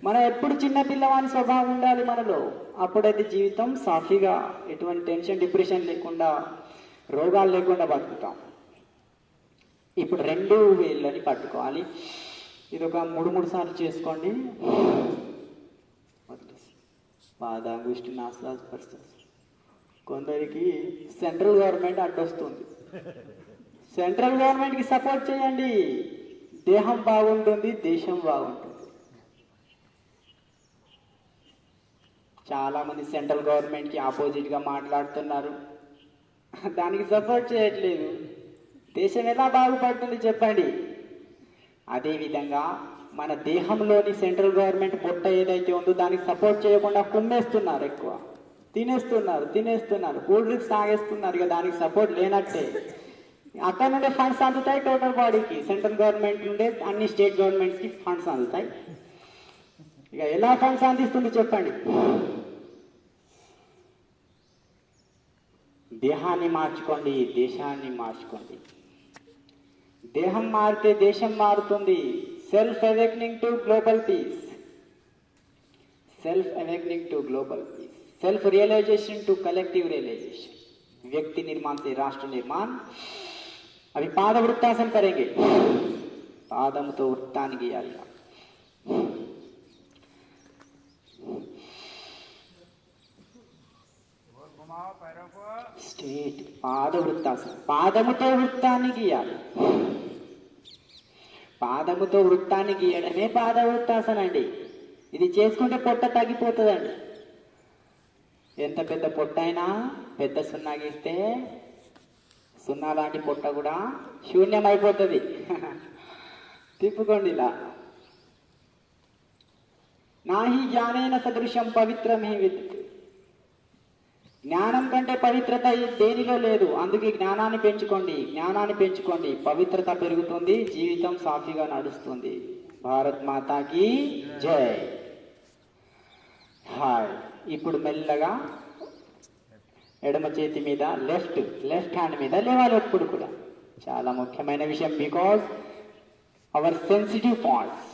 మనం ఎప్పుడు చిన్న పిల్లవాని స్వభావం ఉండాలి మనలో. అప్పుడైతే జీవితం సాఫీగా, ఎటువంటి టెన్షన్, డిప్రెషన్ లేకుండా, రోగాలు లేకుండా బతుకుతాం. ఇప్పుడు 2 వేళ్ళని పట్టుకోవాలి. ఇది ఒక 3 సార్లు చేసుకోండి. పాదాంగుష్టి నాసా స్పర్శాసనం. కొందరికి సెంట్రల్ గవర్నమెంట్ అడ్డొస్తుంది. సెంట్రల్ గవర్నమెంట్కి సపోర్ట్ చేయండి. దేహం బాగుంటుంది, దేశం బాగుంటుంది. చాలామంది సెంట్రల్ గవర్నమెంట్కి ఆపోజిట్గా మాట్లాడుతున్నారు, దానికి సపోర్ట్ చేయట్లేదు. దేశం ఎలా బాగుపడుతుంది చెప్పండి. అదేవిధంగా మన దేహంలోని సెంట్రల్ గవర్నమెంట్ పొట్ట ఏదైతే ఉందో దానికి సపోర్ట్ చేయకుండా కుమ్మేస్తున్నారు, ఎక్కువ తినేస్తున్నారు, కూల్ డ్రింక్స్ తాగేస్తున్నారు. ఇక దానికి సపోర్ట్ లేనట్టే. అక్కడ నుండే ఫండ్స్ అందుతాయి టోటల్ బాడీకి, సెంట్రల్ గవర్నమెంట్ నుండే అన్ని స్టేట్ గవర్నమెంట్స్కి ఫండ్స్ అందుతాయి. ఇక ఎలా ఫండ్స్ అందిస్తుంది చెప్పండి? దేహాన్ని మార్చుకోండి, దేశాన్ని మార్చుకోండి. దేహం మారితే దేశం మారుతుంది. Self awakening to global peace, self realisation to collective realisation, व्यक्ति निर्माण से राष्ट्र निर्माण. अभी पाद वृत्तासन करेंगे. पादम तो वृत्तानि गीयाలి. స్టేట్ పాద వృత్తాసనం. పాదముతో వృత్తాన్ని గీయాలి. పాదముతో వృత్తాన్ని గీయడమే పాద వృత్తాసనం అండి. ఇది చేసుకుంటే పొట్ట తగ్గిపోతుందండి. ఎంత పెద్ద పొట్ట అయినా పెద్ద సున్నా గీస్తే సున్నా లాంటి పొట్ట కూడా శూన్యం అయిపోతుంది. తిప్పుకోండి ఇలా. నాహి జ్ఞానేన సదృశం పవిత్రమే విత్. జ్ఞానం కంటే పవిత్రత దేనిలో లేదు. అందుకే జ్ఞానాన్ని పెంచుకోండి. పవిత్రత పెరుగుతుంది, జీవితం సాఫీగా నడుస్తుంది. భారత్ మాతాకి జై. హాయ్. ఇప్పుడు మెల్లగా ఎడమ చేతి మీద లెఫ్ట్ హ్యాండ్ మీద లేవాలి ఎప్పుడు కూడా. చాలా ముఖ్యమైన విషయం. Because our sensitive points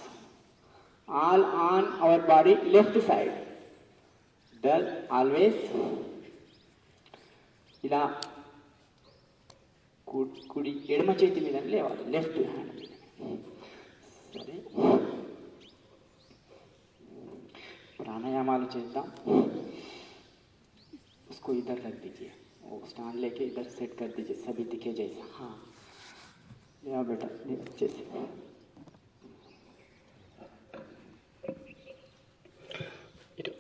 all on our body left side. That always ఇలా కుడి ఎడమ చేతి మీద లేవాలి, లెఫ్ట్ హ్యాండ్ మీద. సరే, प्राणायामालु చేద్దాం. उसको इधर रख दीजिए, वो स्टैंड लेके इधर सेट कर दीजिए, सभी दिखे जैसा. हाँ, ले बेटा, अच्छे से.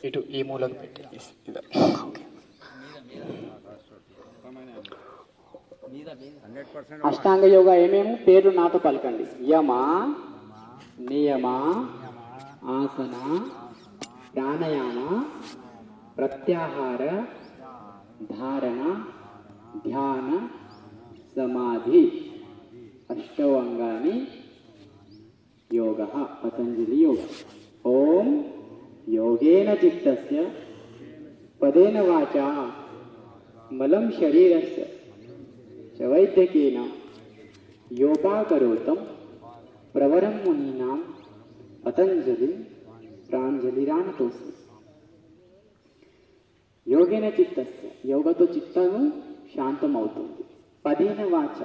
ఇటు ఈ మూలకు పెట్టి ఇద్దరు. ఓకే. అష్టాంగ యోగా ఏమేమో పేర్లు నాతో పలకండి. యమ, నియమ, ఆసన, ప్రాణాయామ, ప్రత్యాహార, ధారణ, ధ్యాన, సమాధి. అష్టౌ అంగాని యోగ. పతంజలి యోగ. ఓం योगेन चित्तस्य पदेन वाचा मलं शरीरस्य च वैद्यकेन योपाकरोतं प्रवरं मुनीनां पतंजलिं प्राञ्जलिरानतोऽस्मि. योगेन चित्तस्य, योगतो चित्तము శాంతమవుతుంది. పదేన వాచ,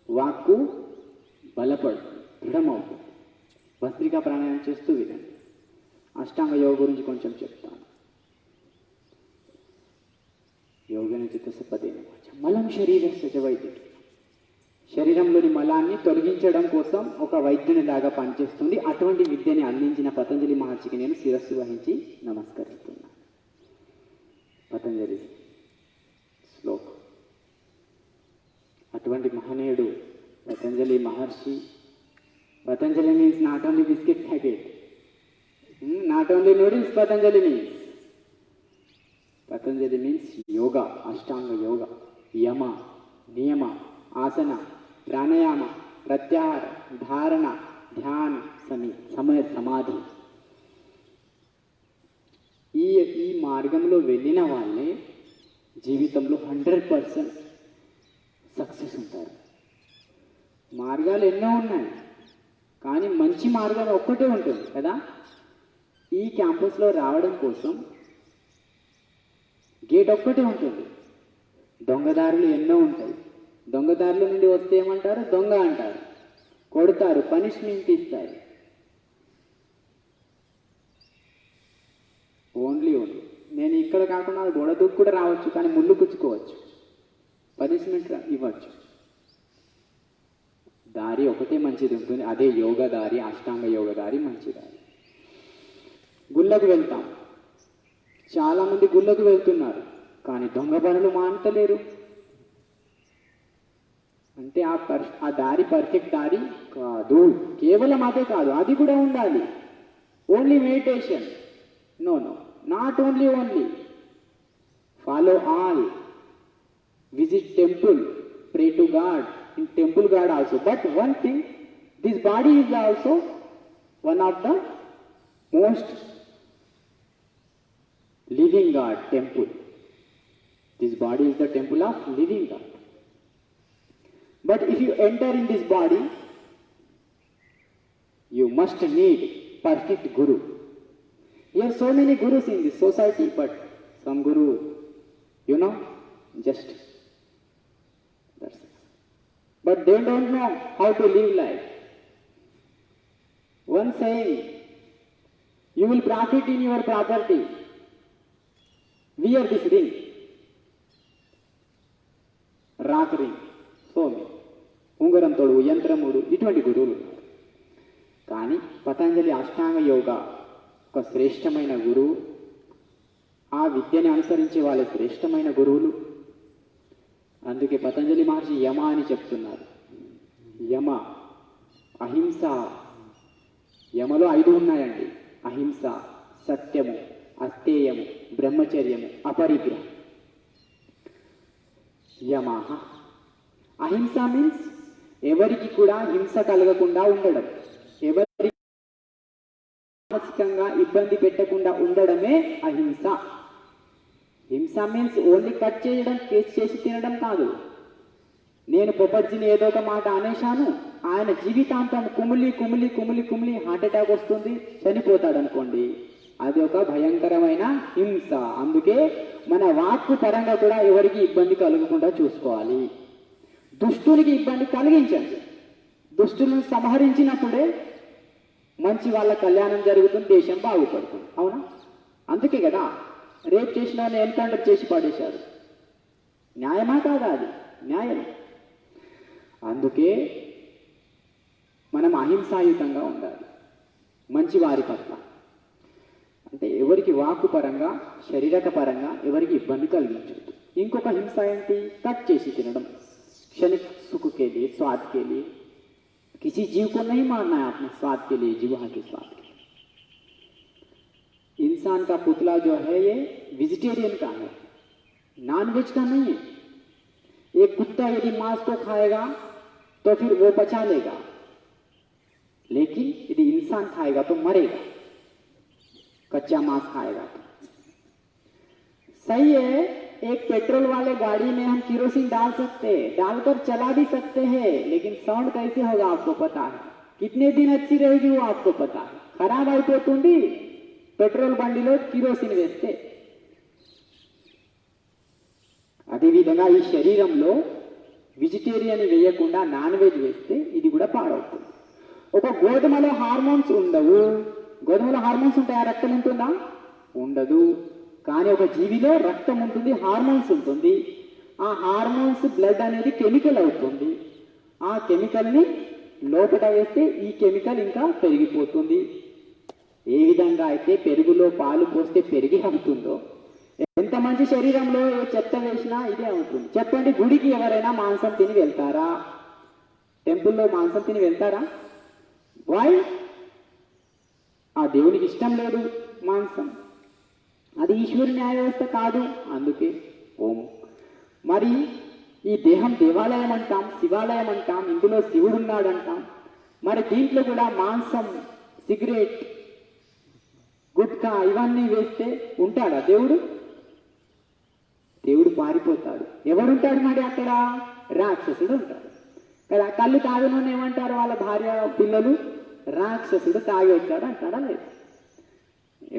వాక్కు బలపడుతుంది, దృఢమవుతుంది. భస్త్రికా ప్రాణాయామం చేస్తూ వినండి. అష్టాంగ యోగ గురించి కొంచెం చెప్తాను. యోగేన చిత్తస్య పదేన వాచ మలం శరీరస్య చ వైద్యుడు. శరీరంలోని మలాన్ని తొలగించడం కోసం ఒక వైద్యునిలాగా పనిచేస్తుంది. అటువంటి విద్యని అందించిన పతంజలి మహర్షికి నేను శిరస్సు వహించి నమస్కరిస్తున్నాను. పతంజలి శ్లోకం. అటువంటి మహనీయుడు పతంజలి మహర్షి. Patanjali means not only biscuit packet, not only noodles. Patanjali means yoga, ashtanga yoga, yama, niyama, asana, pranayama, pratyahara, dharana, dhyana, samadhi. ఈ మార్గంలో వెళ్ళిన వాళ్ళే జీవితంలో 100% సక్సెస్ ఉంటారు. మార్గాలు ఎన్నో ఉన్నాయి, కానీ మంచి మార్గం ఒక్కటే ఉంటుంది కదా. ఈ క్యాంపస్లో రావడం కోసం గేట్ ఒక్కటే ఉంటుంది. దొంగదారులు ఎన్నో ఉంటాయి. దొంగదారుల నుండి వస్తే ఏమంటారు? దొంగ అంటారు, కొడతారు, పనిష్మెంట్ ఇస్తారు. ఓన్లీ నేను ఇక్కడ కాకుండా గోడ దూకు కూడా రావచ్చు, కానీ ముళ్ళు గుచ్చుకోవచ్చు, పనిష్మెంట్ ఇవ్వచ్చు. దారి ఒకటే మంచిది ఉంటుంది, అదే యోగ దారి, అష్టాంగ యోగ దారి, మంచి దారి. గుళ్ళకు వెళ్తాం. చాలామంది గుళ్ళకు వెళ్తున్నారు, కానీ దొంగ పనులు మానతలేరు. అంటే ఆ దారి పర్ఫెక్ట్ దారి కాదు. కేవలం అదే కాదు, అది కూడా ఉండాలి. Only meditation, no no, not only follow all, visit temple, pray to God, in temple God also. But one thing, this body is also one of the most living God temple. This body is the temple of living God. But if you enter in this body, you must need perfect guru. Here are so many gurus in this society, but some guru, just that's it. But they don't know how to live life. One saying, you will profit in your property. Wear this ring, rock ring, సోమి, ఉంగరం తొడుగు, యంత్రముడు, ఇటువంటి గురువులు ఉన్నారు. కానీ పతంజలి అష్టాంగ యోగ ఒక శ్రేష్టమైన గురువు, ఆ విద్యని అనుసరించే వాళ్ళే శ్రేష్టమైన గురువులు. అందుకే పతంజలి మహర్షి యమ అని చెప్తున్నారు. యమ, అహింస. యమలో 5 ఉన్నాయండి: అహింస, సత్యము, అస్థేయము, బ్రహ్మచర్యము, అపరిగ్రహం. యమ. అహింస మీన్స్ ఎవరికి కూడా హింస కలగకుండా ఉండడం, ఎవరికి మానసికంగా ఇబ్బంది పెట్టకుండా ఉండడమే అహింస. హింస మీన్స్ ఓన్లీ కట్ చేయడం, చేసి తినడం కాదు. నేను పొపర్జీని ఏదో ఒక మాట అనేశాను, ఆయన జీవితాంతం కుమిలి కుమిలి కుమిలి కుమిలి హార్ట్ అటాక్ వస్తుంది, చనిపోతాడు అనుకోండి, అది ఒక భయంకరమైన హింస. అందుకే మన వాక్కు పరంగా కూడా ఎవరికి ఇబ్బంది కలగకుండా చూసుకోవాలి. దుష్టునికి ఇబ్బంది కలిగించండి. దుష్టులను సంహరించినప్పుడే మంచి వాళ్ళ కళ్యాణం జరుగుతుంది, దేశం బాగుపడుతుంది. అవునా? అందుకే కదా రేప్ చేసిన వాళ్ళని ఎన్కౌంటర్ చేసి పడేశారు. న్యాయమా కాదా? అది న్యాయం. అందుకే మనం అహింసాయుతంగా ఉండాలి మంచి వారి పట్ల. అంటే ఎవరికి వాక్కు పరంగా, శరీరక పరంగా ఎవరికి ఇబ్బంది కలిగించదు. ఇంకొక హింస ఏంటి? కట్ చేసి తినడం, क्षणिक सुख के लिए, स्वाद के लिए. किसी जीव को नहीं मारना है अपने स्वाद के लिए, जीवा के स्वाद के लिए. इंसान का पुतला जो है ये वेजिटेरियन का है, नॉनवेज का नहीं है. एक कुत्ता यदि मांस को खाएगा तो फिर वो पचा लेगा, लेकिन यदि इंसान खाएगा तो मरेगा, कच्चा मांस खाएगा तो. सही है, एक पेट्रोल वाले गाड़ी में हम केरोसिन डाल सकते हैं, डालकर चला भी सकते हैं, लेकिन साउंड कैसे होगा आपको पता है. कितने दिन अच्छी रहेगी वो आपको पता है. खराब అయిపోతుంది పెట్రోల్ బండిలో కిరోసిన్ వేస్తే. అదేవిధంగా ఈ శరీరంలో వెజిటేరియన్ వేయకుండా నాన్ వెజ్ వేస్తే ఇది కూడా పాడవుతుంది. ఒక గోధుమలో హార్మోన్స్ ఉండవు. గోధుమలో హార్మోన్స్ ఉంటాయా? రక్తం ఉంటుందా? ఉండదు. కానీ ఒక జీవిలో రక్తం ఉంటుంది, హార్మోన్స్ ఉంటుంది. ఆ హార్మోన్స్ బ్లడ్ అనేది కెమికల్ అవుతుంది. ఆ కెమికల్ని లోపల వేస్తే ఈ కెమికల్ ఇంకా పెరిగిపోతుంది. ఏ విధంగా అయితే పెరుగులో పాలు పోస్తే పెరిగి అవుతుందో, ఎంత మంచి శరీరంలో చెత్త వేసినా ఇదే అవుతుంది. చెప్పండి, గుడికి ఎవరైనా మాంసం తిని వెళ్తారా? టెంపుల్లో మాంసం తిని వెళ్తారా? వై? ఆ దేవునికి ఇష్టం లేదు మాంసం, అది ఈశ్వరు న్యాయ వ్యవస్థ కాదు. అందుకే ఓం. మరి ఈ దేహం దేవాలయం అంటాం, శివాలయం అంటాం, ఇందులో శివుడు ఉన్నాడంటాం. మరి దీంట్లో కూడా మాంసం, సిగరెట్, గుట్కా ఇవన్నీ వేస్తే ఉంటాడా దేవుడు? దేవుడు పారిపోతాడు. ఎవడుంటాడు మరి అక్కడ? రాక్షసుడు ఉంటాడు కదా. కళ్ళు తాగినోని ఏమంటారు వాళ్ళ భార్య పిల్లలు? రాక్షసుడు తాగి వచ్చాడు అంటాడా? లేదు.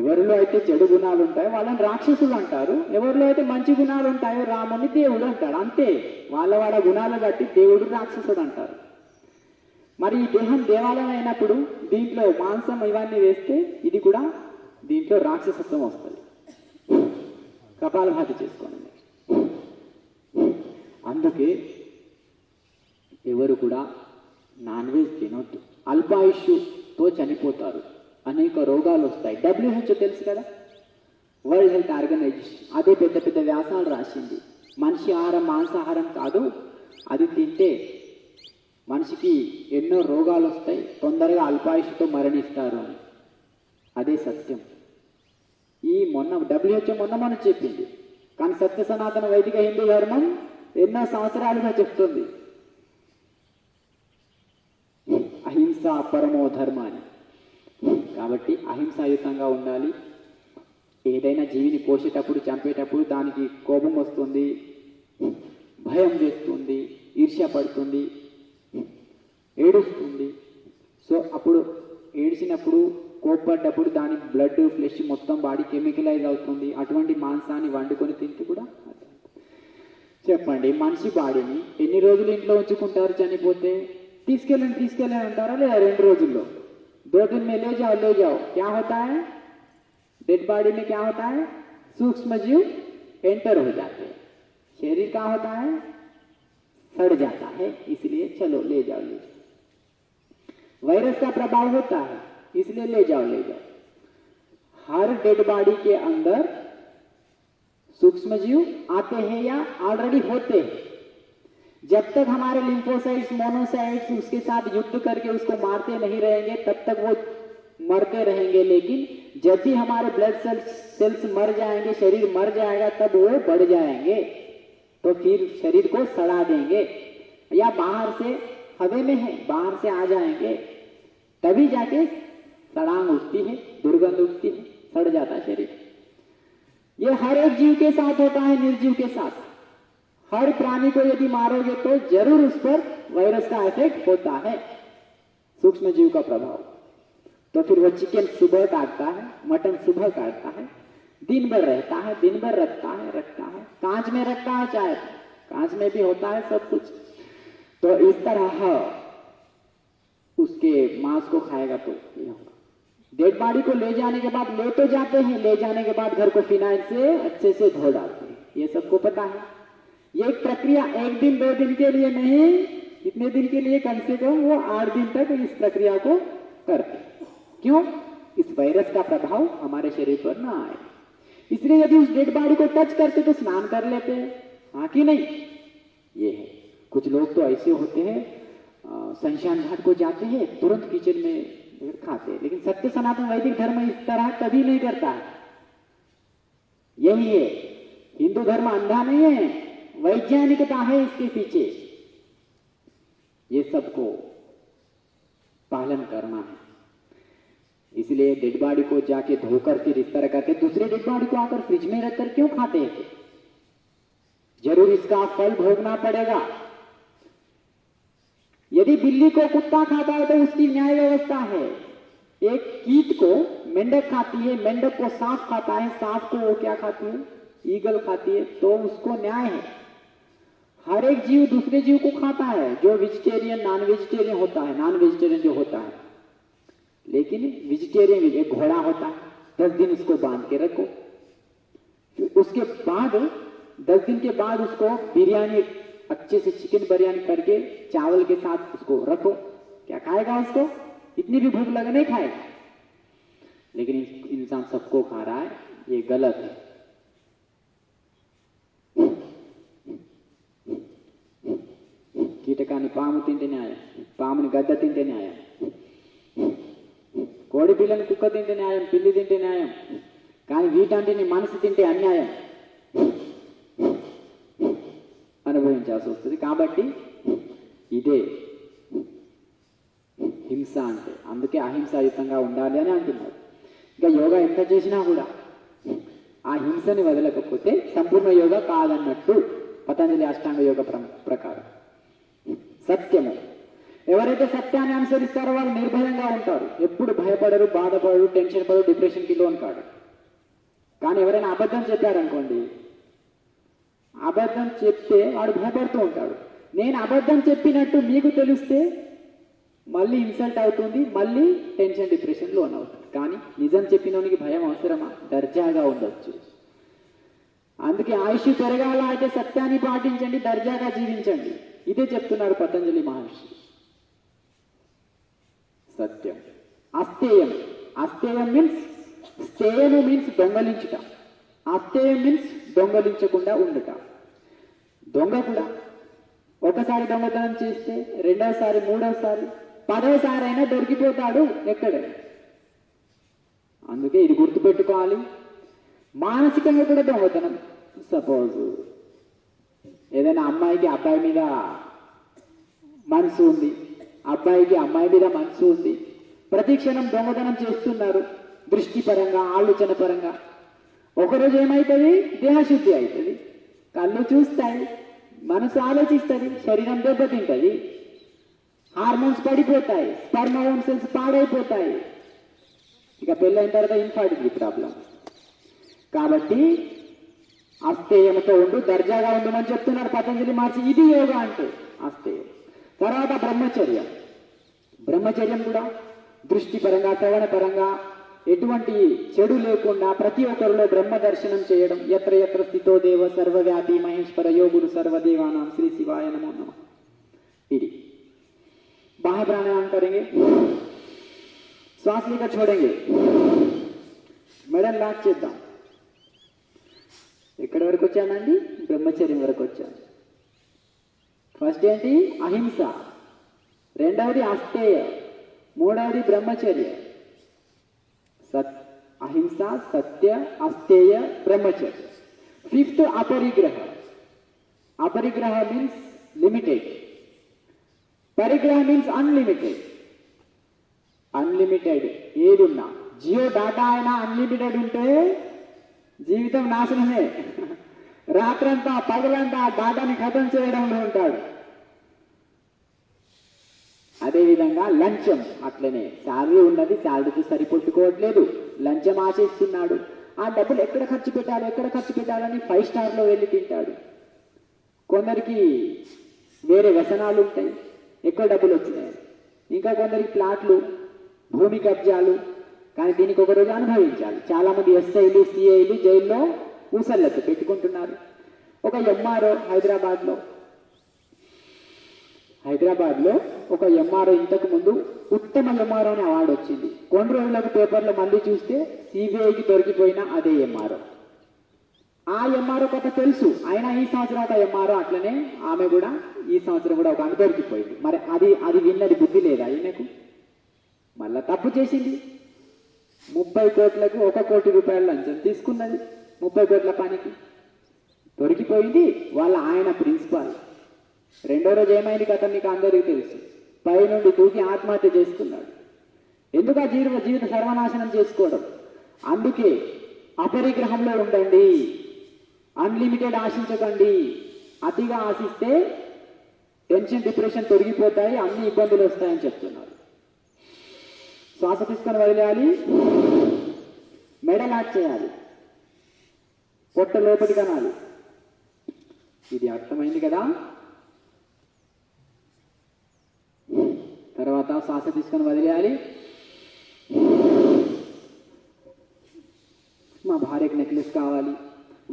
ఎవరిలో అయితే చెడు గుణాలు ఉంటాయో వాళ్ళని రాక్షసులు అంటారు, ఎవరిలో అయితే మంచి గుణాలు ఉంటాయో రాముని దేవుడు అంటాడు. అంతే, వాళ్ళ గుణాలు బట్టి దేవుడు రాక్షసుడు అంటారు. మరి ఈ దేహం దేవాలయం అయినప్పుడు దీంట్లో మాంసం ఇవన్నీ వేస్తే ఇది కూడా దీంట్లో రాక్షసత్వం వస్తుంది. కపాలభాతి చేసుకోండి. అందుకే ఎవరు కూడా నాన్ వెజ్ తినొద్దు. అల్పాయుష్తో చనిపోతారు, అనేక రోగాలు వస్తాయి. WHO తెలుసు కదా, వరల్డ్ హెల్త్ ఆర్గనైజేషన్ అదే పెద్ద పెద్ద వ్యాసాలు రాసింది. మనిషి ఆహారం మాంసాహారం కాదు, అది తింటే మనిషికి ఎన్నో రోగాలు వస్తాయి, తొందరగా అల్పాయుషుతో మరణిస్తారు అని. అదే సత్యం. ఈ WHO మొన్న చెప్పింది, కానీ సత్య సనాతన వైదిక హిందూ ధర్మం ఎన్నో సంవత్సరాలుగా చెప్తుంది అహింస పరమో ధర్మ అని. కాబట్టి అహింసాయుతంగా ఉండాలి. ఏదైనా జీవిని కోసేటప్పుడు, చంపేటప్పుడు దానికి కోపం వస్తుంది, భయం వేస్తుంది, ఈర్ష్య పడుతుంది, ఏడుస్తుంది. సో అప్పుడు ఏడిచినప్పుడు, కోప్పడ్డప్పుడు దాని బ్లడ్ ఫ్లెష్ మొత్తం బాడీ కెమికలైజ్ అవుతుంది. అటువంటి మాంసాన్ని వండుకొని తింటూ కూడా చెప్పండి, మనిషి బాడీని ఎన్ని రోజులు ఇంట్లో ఉంచుకుంటారు? చనిపోతే తీసుకెళ్ళండి అంటారా లేదా? 2 రోజుల్లో 2 दिन में ले जाओ. क्या होता है? डेड बॉडी में क्या होता है? सूक्ष्म जीव एंटर हो जाते हैं. शरीर क्या होता है? सड़ जाता है. इसलिए चलो ले जाओ. वायरस का प्रभाव होता है, इसलिए ले जाओ. हर डेड बॉडी के अंदर सूक्ष्म जीव आते हैं या ऑलरेडी होते हैं. जब तक हमारे लिम्फोसाइट्स, मोनोसाइट्स उसके साथ युद्ध करके उसको मारते नहीं रहेंगे, तब तक वो मरते रहेंगे. लेकिन जब भी हमारे ब्लड सेल्स मर जाएंगे, शरीर मर जाएगा, तब वो बढ़ जाएंगे. तो फिर शरीर को सड़ा देंगे, या बाहर से हवा में है, बाहर से आ जाएंगे, तभी जाके सड़ांग उठती है, दुर्गंध उठती है, सड़ जाता है शरीर. ये हर एक जीव के साथ होता है, निर्जीव के साथ. हर प्राणी को यदि मारोगे तो जरूर उस पर वायरस का इफेक्ट होता है, सूक्ष्म जीव का प्रभाव. तो फिर वो चिकन सुबह काटता है, मटन सुबह काटता है, दिन भर रहता है, दिन भर रखता है, कांच में रखता है, चाहे कांच में भी होता है सब कुछ. तो इस तरह उसके मांस को खाएगा तो ये होगा. डेड बॉडी को ले जाने के बाद, ले तो जाते हैं, ले जाने के बाद घर को फिनाइल से अच्छे से धो डालते हैं. ये सबको पता है. ये एक प्रक्रिया 1 दिन 2 दिन के लिए नहीं, कितने दिन के लिए? कम से कम वो 8 दिन तक इस प्रक्रिया को करते. क्यों? इस वायरस का प्रभाव हमारे शरीर पर ना आए. इसलिए यदि उस डेड बॉडी को टच करते तो स्नान कर लेते हैं, हाँ कि नहीं? ये है. कुछ लोग तो ऐसे होते हैं, शमशान घाट को जाते हैं, तुरंत किचन में खाते हैं. लेकिन सत्य सनातन वैदिक धर्म इस तरह कभी नहीं करता है. यही है, हिंदू धर्म अंधा नहीं है, वैज्ञानिकता है इसके पीछे. ये सबको पालन करना है. इसलिए डेड बॉडी को जाके धोकर फिर इस तरह करके दूसरे डेड बॉडी को आकर फ्रिज में रखकर क्यों खाते हैं? जरूर इसका फल भोगना पड़ेगा. यदि बिल्ली को कुत्ता खाता है तो उसकी न्याय व्यवस्था है. एक कीट को मेंढक खाती है, मेंढक को सांप खाता है, सांप को वो क्या खाती है? ईगल खाती है. तो उसको न्याय है. हर एक जीव दूसरे जीव को खाता है, जो वेजिटेरियन नॉन वेजिटेरियन होता है, नॉन वेजिटेरियन जो होता है. लेकिन वेजिटेरियन एक घोड़ा होता है, 10 दिन उसको बांध के रखो, उसके बाद 10 दिन के बाद उसको बिरयानी, अच्छे से चिकन बिरयानी करके चावल के साथ उसको रखो. क्या खाएगा? उसको इतनी भी भूख लगे नहीं खाएगा. लेकिन इंसान सबको खा रहा है, ये गलत है. కీటకాన్ని పాము తింటే న్యాయం, పాముని గద్ద తింటే న్యాయం, కోడి పిల్లని కుక్క తింటే న్యాయం, పిల్లి తింటే న్యాయం. కానీ వీటంటిని మనసు తింటే అన్యాయం, అనుభవించాల్సి వస్తుంది. కాబట్టి ఇదే హింస అంటే. అందుకే అహింసాయుతంగా ఉండాలి అని అంటున్నారు. ఇంకా యోగా ఎంత చేసినా కూడా ఆ హింసని వదలకపోతే సంపూర్ణ యోగా కాదన్నట్టు పతంజలి అష్టాంగ యోగ ప్రకారం. సత్యము, ఎవరైతే సత్యాన్ని అనుసరిస్తారో వాళ్ళు నిర్భయంగా ఉంటారు, ఎప్పుడు భయపడరు, బాధపడరు, టెన్షన్ పడరు, డిప్రెషన్కి లోన్ కాడు. కానీ ఎవరైనా అబద్ధం చెప్పారనుకోండి, అబద్ధం చెప్తే వాడు భయపడుతూ ఉంటాడు. నేను అబద్ధం చెప్పినట్టు మీకు తెలిస్తే మళ్ళీ ఇన్సల్ట్ అవుతుంది, మళ్ళీ టెన్షన్ డిప్రెషన్ లోన్ అవుతుంది. కానీ నిజం చెప్పినోనికి భయం అవసరమా? దర్జాగా ఉండొచ్చు. అందుకే ఆయుష్ పెరగాల అయితే సత్యాన్ని పాటించండి, దర్జాగా జీవించండి. ఇదే చెప్తున్నారు పతంజలి మహర్షి. సత్యం. అస్థేయం. అస్థేయం మీన్స్, స్థేయము మీన్స్ దొంగలించుట, అస్థేయం మీన్స్ దొంగలించకుండా ఉండుట. దొంగ కూడా ఒకసారి దొంగతనం చేస్తే రెండవసారి మూడవసారి 10వసారి అయినా దొరికిపోతాడు ఎక్కడే. అందుకే ఇది గుర్తుపెట్టుకోవాలి. మానసికంగా కూడా దొంగతనం. సపోజ్ ఏదైనా అమ్మాయికి అబ్బాయి మీద మనసు ఉంది, అబ్బాయికి అమ్మాయి మీద మనసు ఉంది, ప్రతి క్షణం దొంగతనం చేస్తున్నారు. దృష్టిపరంగా ఆలోచన పరంగా ఒకరోజు ఏమవుతుంది, దేహశుద్ధి అవుతుంది. కళ్ళు చూస్తాయి, మనసు ఆలోచిస్తుంది, శరీరం దెబ్బతింటుంది, హార్మోన్స్ పడిపోతాయి, స్పర్మ్ సెల్స్ పాడైపోతాయి. ఇక పెళ్ళైన తర్వాత ఇన్ఫర్టిలిటీ ప్రాబ్లం. కాబట్టి అస్థేయంతో ఉండు, దర్జాగా ఉండమని చెప్తున్నారు పతంజలి మహర్షి. ఇది యోగా అంటే అస్థేయం. తర్వాత బ్రహ్మచర్యం. బ్రహ్మచర్యం కూడా దృష్టి పరంగా శ్రవణ పరంగా ఎటువంటి చెడు లేకుండా ప్రతి ఒక్కరిలో బ్రహ్మ దర్శనం చేయడం. ఎత్ర ఎత్ర స్థితో దేవ సర్వవ్యాపి మహేశ్వర యోగురు సర్వదేవానాం శ్రీ శివాయ నమో నమః. ఇది बाह्य प्राणायाम करेंगे. श्वास लेकर छोड़ेंगे. మెడల్ లాక్ చేద్దాం. ఎక్కడి వరకు వచ్చానండి? బ్రహ్మచర్యం వరకు వచ్చాను. ఫస్ట్ ఏంటి? అహింస. రెండవది అస్థేయ. మూడవది బ్రహ్మచర్య. అహింస, సత్య, అస్థేయ, బ్రహ్మచర్య. ఫిఫ్త్ అపరిగ్రహ. అపరిగ్రహ మీన్స్ లిమిటెడ్. పరిగ్రహ మీన్స్ అన్లిమిటెడ్. అన్లిమిటెడ్ ఏదున్నా, జియో డాటా అయినా అన్లిమిటెడ్ ఉంటే జీవితం నాశనమే. రాత్రంతా పగలంతా ఆ డాటాని ఖతం చేయడంలో ఉంటాడు. అదేవిధంగా లంచం అట్లనే. శాలరీ ఉన్నది, శాలరీకి సరిపెట్టుకోవట్లేదు, లంచం ఆశిస్తున్నాడు. ఆ డబ్బులు ఎక్కడ ఖర్చు పెట్టాలని 5 స్టార్లో వెళ్ళి తింటాడు. కొందరికి వేరే వ్యసనాలు ఉంటాయి, ఎక్కువ డబ్బులు వచ్చినాయి. ఇంకా కొందరికి ప్లాట్లు, భూమి కబ్జాలు. కానీ దీనికి ఒకరోజు అనుభవించాలి. చాలామంది ఎస్ఐలు, సిఐలు జైల్లో ఊసల్లెత్తు పెట్టుకుంటున్నారు. ఒక ఎంఆర్ఓ హైదరాబాద్లో ఒక ఎంఆర్ఓ ఇంతకు ముందు ఉత్తమ ఎంఆర్ఓ అని అవార్డు వచ్చింది. కొన్ని రోజులకు పేపర్లో మళ్ళీ చూస్తే సిబిఐకి దొరికిపోయిన అదే ఎంఆర్ఓ. ఆ ఎంఆర్ఓ కథ తెలుసు. అయినా ఈ సంవత్సరం ఒక ఎంఆర్ఓ అట్లనే ఆమె కూడా ఈ సంవత్సరం కూడా ఒక ఆమె దొరికిపోయింది. మరి అది విన్నది బుద్ధి లేదా ఈయనకు? మళ్ళా తప్పు చేసింది. 30 కోట్లకు 1 కోటి రూపాయలు లంచం తీసుకున్నది. 30 కోట్ల పనికి దొరికిపోయింది. ఆయన ప్రిన్సిపాల్. రెండో రోజు ఏమైంది కథ మీకు అందరికీ తెలుసు. పై నుండి దూకి ఆత్మహత్య చేసుకున్నాడు. ఎందుకు ఆ జీవిత సర్వనాశనం చేసుకోవడం? అందుకే అపరిగ్రహంలో ఉండండి. అన్లిమిటెడ్ ఆశించకండి. అతిగా ఆశిస్తే టెన్షన్, డిప్రెషన్ తొలగిపోతాయి, అన్ని ఇబ్బందులు వస్తాయని చెప్తున్నారు. శ్వాస తీసుకొని వదిలేయాలి. మెడ లాక్ చేయాలి. పొట్ట లోపలి కనాలి. ఇది అర్థమైంది కదా? తర్వాత శ్వాస తీసుకొని వదిలేయాలి. మా భార్యకి నెక్లెస్ కావాలి,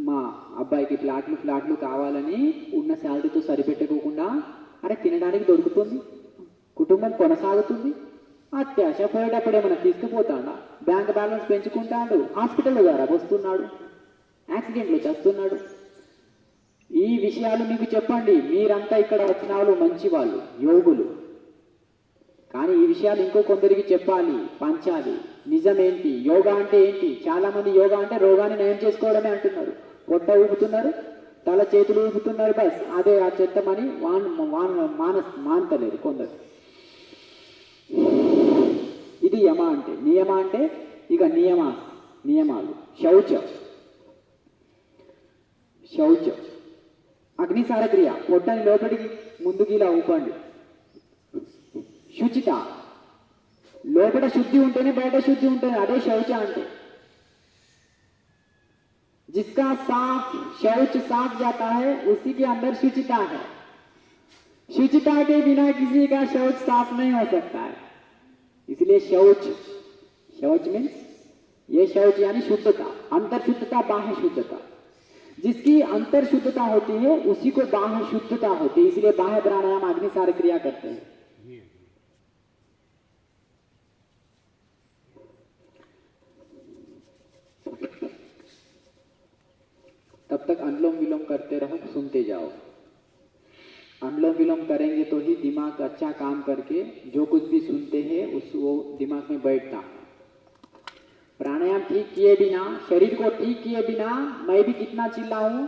మా అబ్బాయికి ఫ్లాట్లు కావాలని ఉన్న శాలరీతో సరిపెట్టుకోకుండా అరే తినడానికి దొరుకుతుంది, కుటుంబం కొనసాగుతుంది. అత్యాశ పోయేటప్పుడు ఏమైనా తీసుకుపోతాడా? బ్యాంక్ బ్యాలెన్స్ పెంచుకుంటాడు, హాస్పిటల్ ద్వారా వస్తున్నాడు, యాక్సిడెంట్లో చేస్తున్నాడు. ఈ విషయాలు మీకు చెప్పండి. మీరంతా ఇక్కడ వచ్చిన వాళ్ళు మంచి వాళ్ళు, యోగులు. కానీ ఈ విషయాలు ఇంకో కొందరికి చెప్పాలి, పంచాలి. నిజమేంటి, యోగా అంటే ఏంటి? చాలా మంది యోగా అంటే రోగాన్ని నయం చేసుకోవడమే అంటున్నారు. పొట్ట ఊపుతున్నారు, తల చేతులు ఊపుతున్నారు, బస్ అదే ఆ చెత్తమని మానతలేదు కొందరు. ఇది యమ అంటే. నియమ అంటే ఇక నియమాలు. శౌచం. అగ్నిసార క్రియ. పొట్టని లోపలికి ముందుకి ఇలా ఊపండి. శుచిత. లోపల శుద్ధి ఉంటేనే బయట శుద్ధి ఉంటుంది. అదే శౌచ అంటే. जिसका शौच साफ जाता है उसी के अंदर शुचिता है. शुचिता के बिना किसी का शौच साफ नहीं हो सकता है. इसलिए शौच मीन्स ये शौच यानी शुद्धता, अंतर शुद्धता, बाह्य शुद्धता. जिसकी अंतर शुद्धता होती है उसी को बाह्य शुद्धता होती है. इसलिए बाह्य प्राणायाम अग्निसार क्रिया करते हैं. तब तक अनुलोम विलोम करते रहो, सुनते जाओ. अनुलोम विलोम करेंगे तो ही दिमाग अच्छा काम करके जो कुछ भी सुनते हैं उस वो दिमाग में बैठता है। प्राणायाम ठीक किए बिना, शरीर को ठीक किए बिना मैं भी कितना चिल्लाऊं,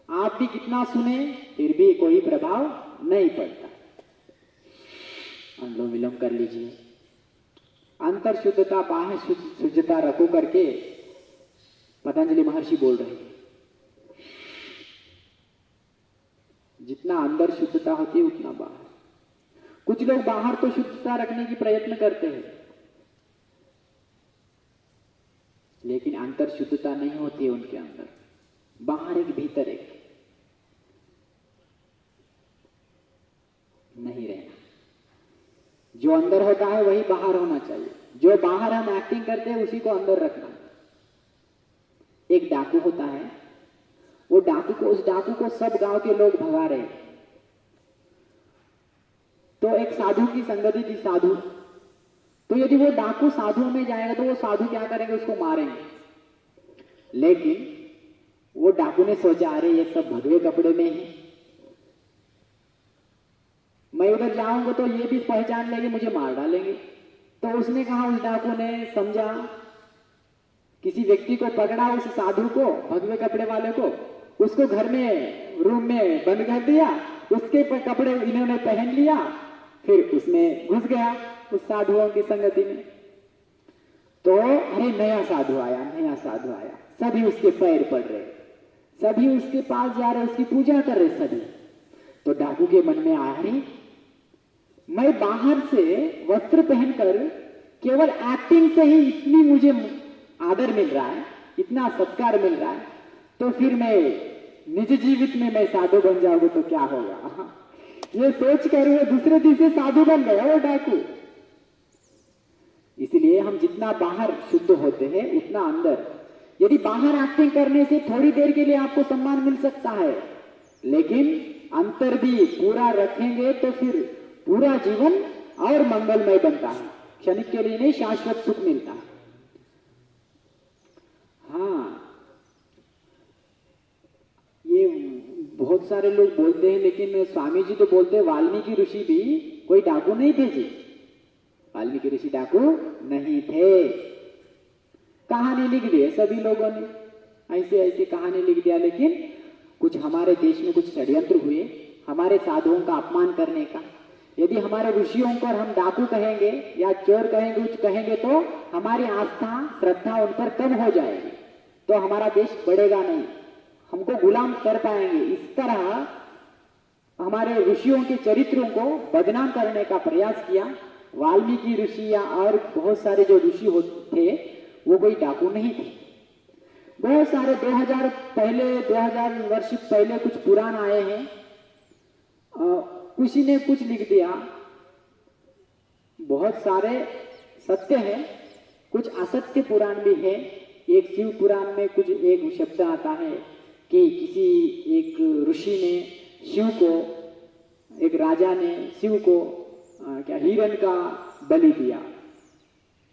आप भी कितना सुने, फिर भी कोई प्रभाव नहीं पड़ता। अनुलोम विलोम कर लीजिए। अंतर शुद्धता बाह्य शुद्धता रखो करके पतंजलि महर्षि बोल रहे हैं। जितना अंदर शुद्धता होती है उतना बाहर। कुछ लोग बाहर तो शुद्धता रखने की प्रयत्न करते हैं, लेकिन अंतर शुद्धता नहीं होती है उनके अंदर। बाहर एक भीतर एक नहीं रहना। जो अंदर होता है वही बाहर होना चाहिए। जो बाहर हम एक्टिंग करते हैं उसी को अंदर रखना। एक डाकू होता है, वो उस डाकू को सब गांव के लोग भगा रहे हैं। तो एक साधु की संगति थी, साधु। तो यदि वो डाकू साधुओं में जाएगा तो वो साधु क्या करेंगे, उसको मारेंगे। लेकिन वो डाकू ने सोचा, अरे ये सब भगवे कपड़े में है, मैं उधर जाऊंगा तो ये भी पहचान लेंगे, मुझे मार डालेंगे। तो उसने कहा, उस डाकू ने समझा, किसी व्यक्ति को पकड़ा, उस साधु को, भगवे कपड़े वाले को, उसको घर में रूम में बंद कर दिया, उसके कपड़े इन्होंने पहन लिया, फिर उसमें घुस गया उस साधुओं की संगति में। तो अरे नया साधु आया, नया साधु आया, सभी उसके पैर पड़ रहे, सभी उसके पास जा रहे, उसकी पूजा कर रहे सभी। तो डाकू के मन में आया, अरे मैं बाहर से वस्त्र पहनकर केवल एक्टिंग से ही इतनी मुझे आदर मिल रहा है, इतना सत्कार मिल रहा है, तो फिर मैं निज जीवित में मैं साधु बन जाऊंगा तो क्या होगा। ये सोच कर वो दूसरे दिन से साधु बन गया वो डाकू। इसलिए हम जितना बाहर शुद्ध होते हैं उतना अंदर। यदि बाहर एक्टिंग करने से थोड़ी देर के लिए आपको सम्मान मिल सकता है, लेकिन अंतर भी पूरा रखेंगे तो फिर पूरा जीवन और मंगलमय बनता है। क्षणिक के लिए नहीं, शाश्वत सुख मिलता है। हाँ, ये बहुत सारे लोग बोलते हैं, लेकिन स्वामी जी तो बोलते हैं वाल्मीकि ऋषि भी कोई डाकू नहीं थे जी। वाल्मीकि ऋषि डाकू नहीं थे। कहानी लिख दी सभी लोगों ने, ऐसे ऐसे कहानी लिख दिया। लेकिन कुछ हमारे देश में कुछ षड्यंत्र हुए हमारे साधुओं का अपमान करने का। यदि हमारे ऋषियों को हम डाकू कहेंगे या चोर कहेंगे, कुछ कहेंगे, तो हमारी आस्था श्रद्धा उन पर कम हो जाएगी, तो हमारा देश बढ़ेगा नहीं, हमको गुलाम कर पाएंगे। इस तरह हमारे ऋषियों के चरित्रों को बदनाम करने का प्रयास किया। वाल्मीकि ऋषि या और बहुत सारे जो ऋषि थे वो कोई डाकू नहीं थे। बहुत सारे 2000 वर्ष पहले कुछ पुराण आए हैं, किसी ने कुछ लिख दिया। बहुत सारे सत्य है, कुछ असत्य पुराण भी है। एक शिव पुराण में कुछ एक शब्द आता है कि किसी एक ऋषि ने शिव को, एक राजा ने शिव को क्या हिरण का बलि दिया।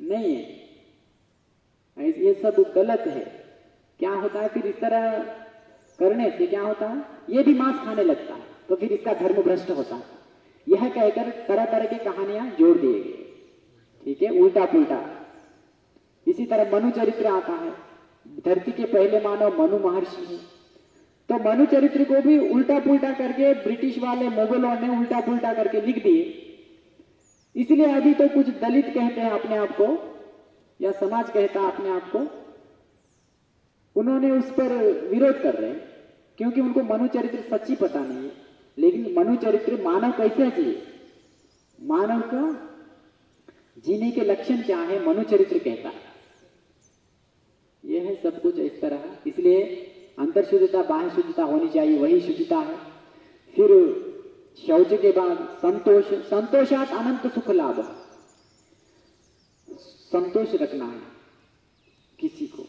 नहीं है, ये सब गलत है। क्या होता है फिर इस तरह करने से क्या होता है, ये भी मांस खाने लगता है, तो फिर इसका धर्म भ्रष्ट होता है। यह कहकर तरह तरह की कहानियां जोड़ दिए गए, ठीक है, उल्टा पुल्टा। इसी तरह मनु चरित्र आता है। धरती के पहले मानव मनु महर्षि है, तो मनु चरित्र को भी उल्टा पुल्टा करके ब्रिटिश वाले मुगलों ने उल्टा पुल्टा करके लिख दिए। इसलिए अभी तो कुछ दलित कहते हैं अपने आप को, या समाज कहता है अपने आप को, उन्होंने उस पर विरोध कर रहे हैं, क्योंकि उनको मनु चरित्र सच्ची पता नहीं है। लेकिन मनु चरित्र मानव कैसे जिए, मानव का जीने के लक्षण क्या है, मनु चरित्र कहता है। यह है सब कुछ इस तरह। इसलिए अंतर शुद्धता बाह्य शुद्धता होनी चाहिए, वही शुद्धता है। फिर शौच के बाद संतोष, संतोषात अनंत सुख लाभ। संतोष रखना है किसी को,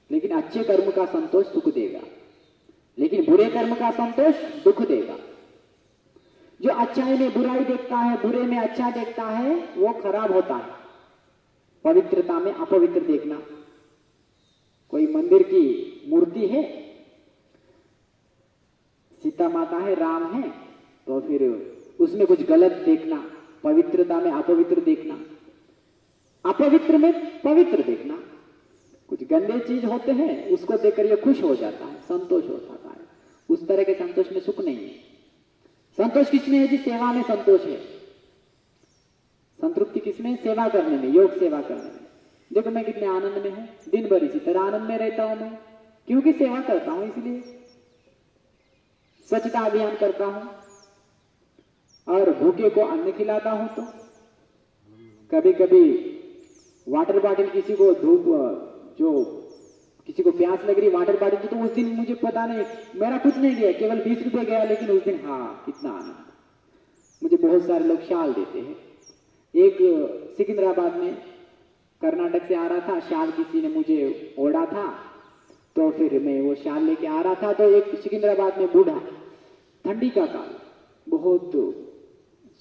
लेकिन अच्छे कर्म का संतोष सुख देगा, लेकिन बुरे कर्म का संतोष दुख देगा। जो अच्छाई में बुराई देखता है, बुरे में अच्छा देखता है, वो खराब होता है। पवित्रता में अपवित्र देखना। कोई मंदिर की मूर्ति है, सीता माता है, राम है, तो फिर उसमें कुछ गलत देखना, पवित्रता में अपवित्र देखना, अपवित्र में पवित्र देखना, कुछ गंदे चीज होते हैं उसको देखकर ये खुश हो जाता है, संतोष हो जाता है। उस तरह के संतोष में सुख नहीं है। संतोष किसमें है जी? सेवा में संतोष है। संतृप्ति किसमें? सेवा करने में, योग सेवा करने में। देखो मैं कितने आनंद में हूं, दिन भर इसी तरह आनंद में रहता हूं मैं, क्योंकि सेवा करता हूं, इसलिए स्वच्छता अभियान करता हूं और भूखे को अन्न खिलाता हूं। तो कभी कभी वाटर बॉटल किसी को धूप, जो किसी को प्यास लग रही वाटर बॉटल, तो उस दिन मुझे पता नहीं, मेरा कुछ नहीं गया, केवल 20 रुपए गया, लेकिन उस दिन हाँ कितना आनंद। मुझे बहुत सारे लोग शाल देते हैं। एक सिकंदराबाद में कर्नाटक से आ रहा था, शाल किसी ने मुझे ओढ़ा था, तो फिर मैं वो शाल लेके आ रहा था, तो एक सिकंदराबाद में बूढ़ा, ठंडी का काल, बहुत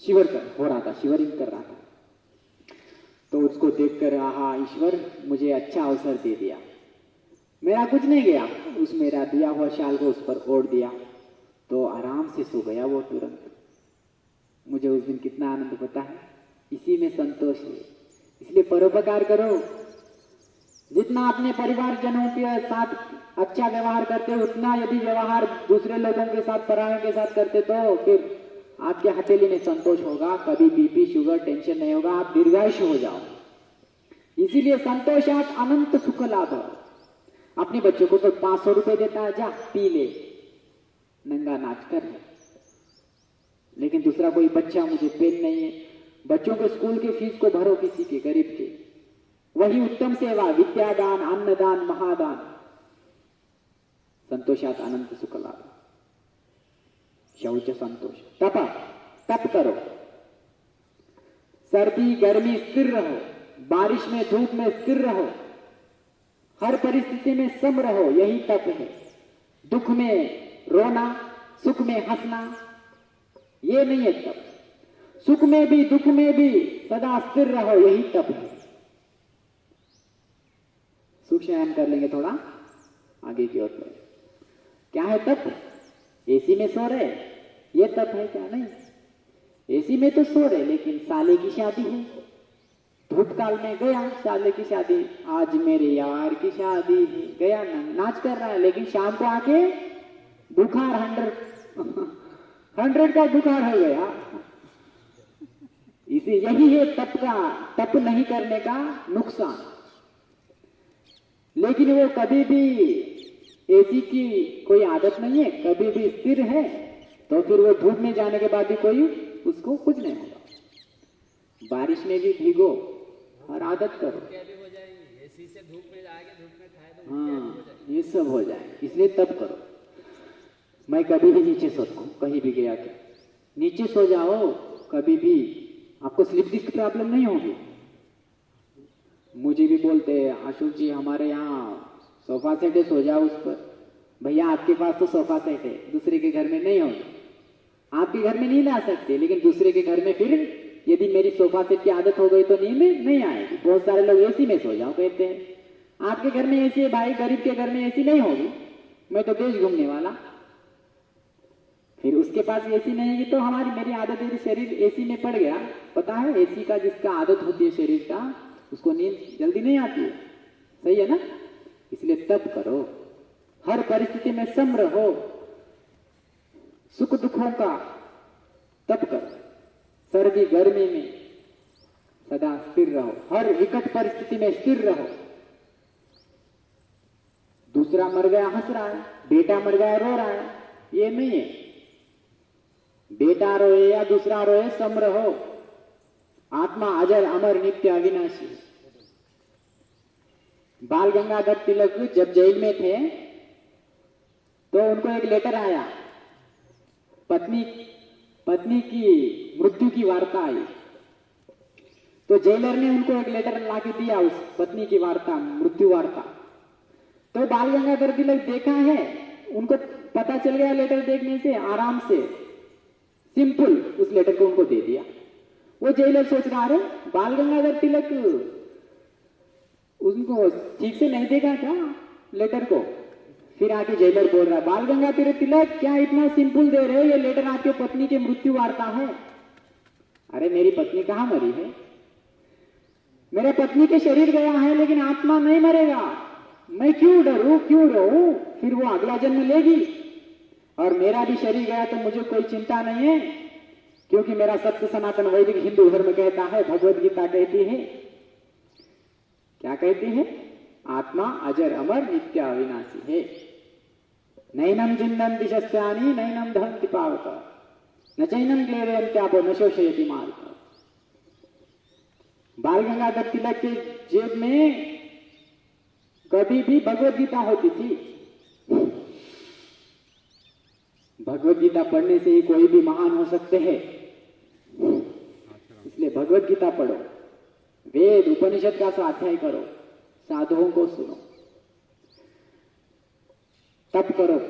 शिवर हो रहा था, शिवरिंग कर रहा था। तो उसको देखकर आहा ईश्वर मुझे अच्छा अवसर दे दिया, मेरा कुछ नहीं गया, उस मेरा दिया हुआ शाल को उस पर ओढ़ दिया, तो आराम से सो गया वो तुरंत। मुझे उस दिन कितना आनंद पता है, इसी में संतोष है। इसलिए परोपकार करो, जितना अपने परिवारजनों के साथ अच्छा व्यवहार करते हो, उतना यदि व्यवहार दूसरे लोगों के साथ, परायों के साथ करते, तो फिर आपके हथेली में संतोष होगा, कभी बीपी शुगर टेंशन नहीं होगा, आप दीर्घायुष्य हो जाओ। इसीलिए संतोषात अनंत सुख लाभ। अपने बच्चों को तो 500 रुपए देता है, जा पी ले, नंगा नाच कर, लेकिन दूसरा कोई बच्चा, मुझे पेन नहीं है, बच्चों के स्कूल के फीस को भरो किसी के, गरीब के, वही उत्तम सेवा, विद्यादान, अन्नदान, महादान। संतोषात अनंत सुख लाभ। शौच संतोष। तप करो, सर्दी गर्मी स्थिर रहो, बारिश में धूप में स्थिर रहो, हर परिस्थिति में सम रहो, यही तप है। दुख में रोना, सुख में हंसना, ये नहीं है तप। सुख में भी दुख में भी सदा स्थिर रहो, यही तप है। सुख शयन कर लेंगे थोड़ा आगे की ओर पर। क्या है तप? एसी में सो रहे, ये तप है क्या? नहीं, एसी में तो सो रहे, लेकिन साले की शादी है, धूप काल में गया साले की शादी, आज मेरे यार की शादी है, गया नाच कर रहा है, लेकिन शाम को आके बुखार 100 का बुखार हो गया। इसे यही है तप का, तप नहीं करने का नुकसान। लेकिन वो कभी भी एसी की कोई आदत नहीं है, कभी भी स्थिर है, तो फिर वो धूप में जाने के बाद भी कोई उसको कुछ नहीं होगा। बारिश में भी भीगो और आदत करो, एसी से धूप में आगे धूप में खाए तो हाँ ये सब हो जाए। इसलिए तब करो। मैं कभी भी नीचे सोता हूँ, कहीं भी गया कि नीचे सो जाओ, कभी भी आपको स्लिप डिस्क प्रॉब्लम नहीं होगी। मुझे भी बोलते हैं आशुक जी हमारे यहाँ सोफा सेट है, सो जाओ उस पर। भैया आपके पास तो सोफा सेट है, दूसरे के घर में नहीं होगा। आपके घर में नींद आ सकती है, लेकिन दूसरे के घर में फिर यदि मेरी सोफा सेट की आदत हो गई तो नींद नहीं आएगी। बहुत सारे लोग एसी में सो जाओ कहते हैं। आपके घर में एसी है भाई, गरीब के घर में एसी नहीं होगी। मैं तो देश घूमने वाला, फिर उसके पास एसी नहीं है तो हमारी मेरी आदत है, शरीर एसी में पड़ गया। पता है एसी का जिसका आदत होती है शरीर का, उसको नींद जल्दी नहीं आती है। सही है ना? इसलिए तब करो, हर परिस्थिति में सम रहो, सुख दुखों का तब करो। सर्दी गर्मी में सदा स्थिर रहो, हर विकट परिस्थिति में स्थिर रहो। दूसरा मर गया हंस रहा है, बेटा मर गया रो रहा है, ये नहीं है। बेटा रोए या दूसरा रोए, सम रहो। आत्मा अजर अमर नित्य अविनाशी। बाल गंगाधर तिलक जब जेल में थे तो उनको एक लेटर आया, पत्नी की मृत्यु की वार्ता आई। तो जेलर ने उनको एक लेटर लाके दिया, उस पत्नी की वार्ता, मृत्यु वार्ता। तो बाल गंगाधर तिलक देखा है, उनको पता चल गया लेटर देखने से, आराम से सिंपल उस लेटर को उनको दे दिया। वो जेलर सोच रहा है बाल गंगाधर तिलक उनको ठीक से नहीं देगा क्या लेटर को, फिर आके जेलर बोल रहा है, बाल गंगाधर तिलक क्या इतना सिंपल दे रहे हो, ये लेटर आपके पत्नी की मृत्यु वार्ता है। अरे मेरी पत्नी कहाँ मरी है, मेरे पत्नी के शरीर गया है लेकिन आत्मा नहीं मरेगा, मैं क्यों डरूं क्यों रहूं, फिर वो अगला जन्म लेगी और मेरा भी शरीर गया तो मुझे कोई चिंता नहीं है, क्योंकि मेरा सत्य सनातन वैदिक हिंदू धर्म कहता है, भगवत गीता कहती है, क्या कहती है, आत्मा अजर अमर नित्य अविनाशी है, नैनम जिन्नम दिशस्यानि नैनम दहन्ति पावक न चैनम क्लेदयन्त्यापो न शोषयति मारुतः। बाल गंगाधर तिलक के जेब में कभी भी भगवत गीता होती थी। भगवत गीता पढ़ने से ही कोई भी महान हो सकते हैं, इसलिए भगवत गीता पढ़ो, वेद उपनिषद का स्वाध्याय करो, साधुओं को सुनो, तप करो।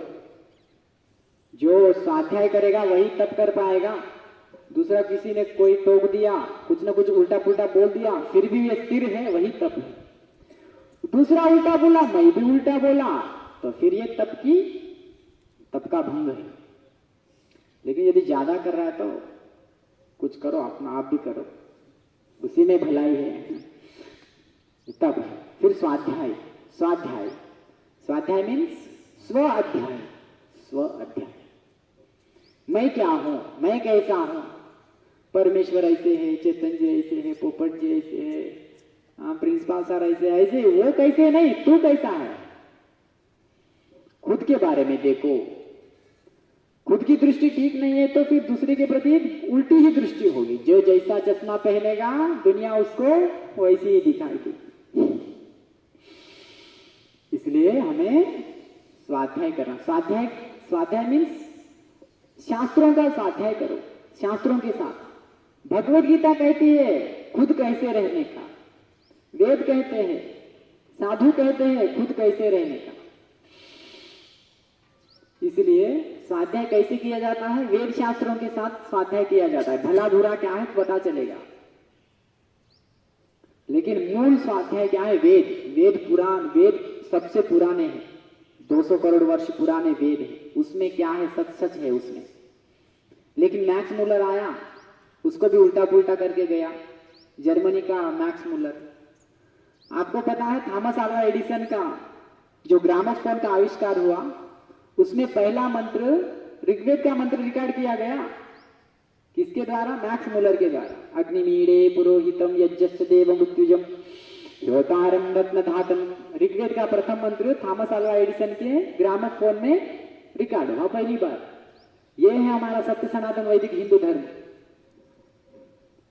जो स्वाध्याय करेगा वही तप कर पाएगा। दूसरा किसी ने कोई टोक दिया, कुछ ना कुछ उल्टा पुल्टा बोल दिया, फिर भी ये स्थिर है, वही तप है। दूसरा उल्टा बोला, मैं भी उल्टा बोला, तो फिर ये तप का भंग है। लेकिन यदि ज्यादा कर रहा है तो कुछ करो, अपना आप भी करो, उसी में भलाई है। तब फिर स्वाध्याय, स्वाध्याय स्वाध्याय मीन्स स्व अध्याय, स्व अध्याय। मैं क्या हूं, मैं कैसा हूं, परमेश्वर ऐसे है, चेतन जी ऐसे है, पोपट जी ऐसे है, प्रिंसिपल सर ऐसे ऐसे, वो कैसे नहीं, तू कैसा है, खुद के बारे में देखो। खुद की दृष्टि ठीक नहीं है तो फिर दूसरे के प्रति उल्टी ही दृष्टि होगी। जो जैसा चश्मा पहनेगा दुनिया उसको वैसी ही दिखाएगी। इसलिए हमें स्वाध्याय करना, स्वाध्याय मीन्स शास्त्रों का स्वाध्याय करो, शास्त्रों के साथ। भगवत गीता कहती है खुद कैसे रहने का, वेद कहते हैं, साधु कहते हैं खुद कैसे रहने का। इसलिए स्वाध्याय कैसे किया जाता है, वेद शास्त्रों के साथ स्वाध्याय किया जाता है। भला बुरा क्या है पता चलेगा, लेकिन मूल स्वाध्याय क्या है, वेद पुराण, वेद सबसे पुराने हैं, 200 करोड़ वर्ष पुराने वेद है, उसमें क्या है, सच है उसमें। लेकिन मैक्स मुलर आया, उसको भी उल्टा पुल्टा करके गया, जर्मनी का मैक्स मुलर। आपको पता है थॉमस अल्वा एडिसन का जो ग्रामोफोन का आविष्कार हुआ, उसमें पहला मंत्र ऋग्वेद का मंत्र रिकॉर्ड किया गया, किसके द्वारा, मैक्स मुलर के द्वारा। अग्निमीड़े पुरोहितम यज्ञस्य देव मृत्युजम योतारम रत्न धातम, ऋग्वेद का प्रथम मंत्र थॉमस अल्वा एडिसन के ग्रामोफोन में रिकॉर्ड हुआ पहली बार। यह है हमारा सत्य सनातन वैदिक हिंदू धर्म।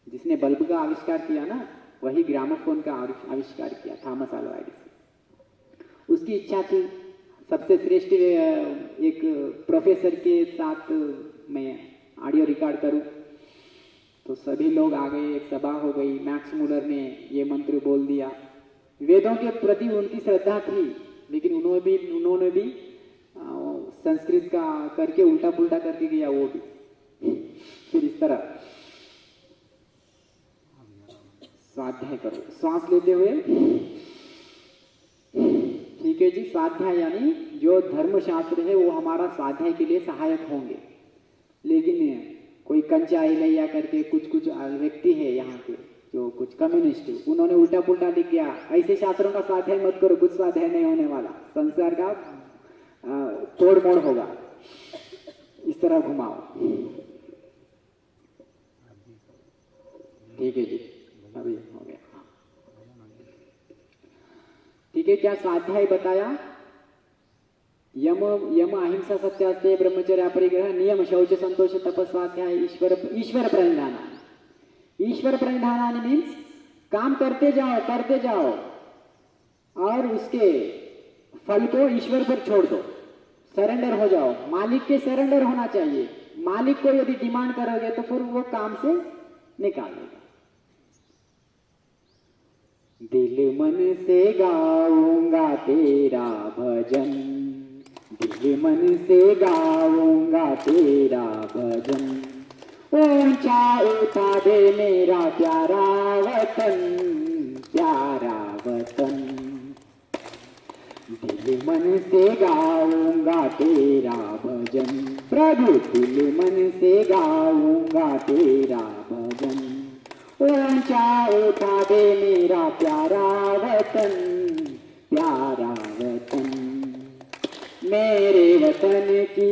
जिसने बल्ब का आविष्कार किया ना, वही ग्रामोफोन का आविष्कार किया, थॉमस अल्वा एडिसन। उसकी इच्छा थी सबसे श्रेष्ठ एक प्रोफेसर के साथ मैं ऑडियो रिकॉर्ड करूं, तो सभी लोग आ गए, एक सभा हो गई, मैक्स मुलर ने ये मंत्र बोल दिया। वेदों के प्रति उनकी श्रद्धा थी, लेकिन उन्होंने भी संस्कृत का करके उल्टा पुल्टा करके गया वो भी। फिर इस तरह स्वाध्याय करो, श्वास लेते हुए, ठीक है जी। स्वाध्याय यानी जो धर्म शास्त्र है वो हमारा स्वाध्याय के लिए सहायक होंगे। लेकिन कोई कंचा इलैया करके कुछ व्यक्ति है यहाँ के जो कुछ कम्युनिस्ट है, उन्होंने उल्टा पुल्टा लिख दिया, ऐसे शास्त्रों का स्वाध्याय मत करो, कुछ स्वाध्याय नहीं होने वाला, संसार का तोड़ मोड़ होगा, इस तरह घुमाओ। ठीक है जी, अभी हो गया। ठीक है, क्या स्वाध्याय बताया, यम अहिंसा सत्यास्तेय ब्रह्मचर्य अपरिग्रह नियम शौच संतोष तपस्वाध्याय ईश्वर प्रणिधाना। ईश्वर प्रणिधाना मीन्स काम करते जाओ और उसके फल को ईश्वर पर छोड़ दो, सरेंडर हो जाओ। मालिक के सरेंडर होना चाहिए। मालिक को यदि डिमांड करोगे तो फिर वो काम से निकाल देगा। दिल मन से गाऊंगा तेरा भजन, दिल मन से गाऊंगा तेरा भजन, ऊंचा उठा दे मेरा प्यारा वतन, प्यारा वतन। दिल दिल मन से गाऊंगा तेरा भजन, प्रभु दिल मन से गाऊंगा तेरा भजन। ऊंचा उठा दे मेरा प्यारा वतन, प्यारा वतन। मेरे वतन की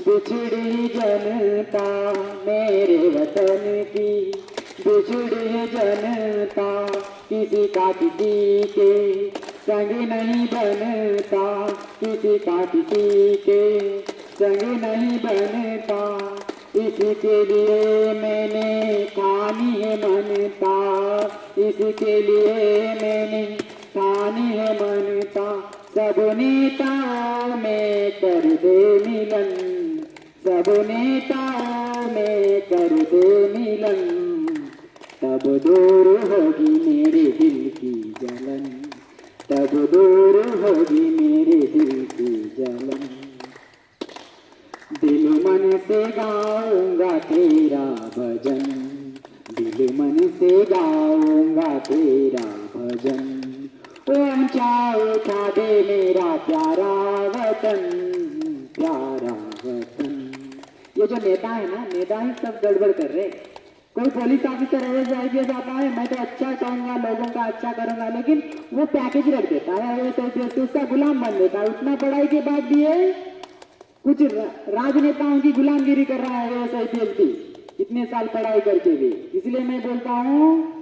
बिछड़ी जनता, मेरे वतन की बिछड़ी जनता, किसी का किसी के संग नहीं बनता, किसी का किसी के संग नहीं बनता। इसके लिए मैंने ठानी है मनता, इसके लिए मैंने ठानी है मनता। सब नेताओं में कर दे मिलन, सब नेताओं में कर दे मिलन, तब दूर होगी मेरे दिल की जलन, तब दूर होगी मेरे दिल की जलन। दिल मन से गाऊंगा तेरा भजन, दिल मन से गाऊंगा तेरा भजन। ऊंचा उठा दे मेरा प्यारा वतन, प्यारा वतन। ये जो नेता है ना, नेता ही सब गड़बड़ कर रहे। कोई पुलिस ऑफिसर IAS आता है, मैं तो अच्छा कहूंगा, लोगों का अच्छा करूंगा, लेकिन वो पैकेज रख देता है IAS, उसका गुलाम बन देता है। उतना पढ़ाई के बाद भी ये कुछ राजनेताओं की गुलामगिरी कर रहा है IAS की, इतने साल पढ़ाई करके भी। इसलिए मैं बोलता हूँ,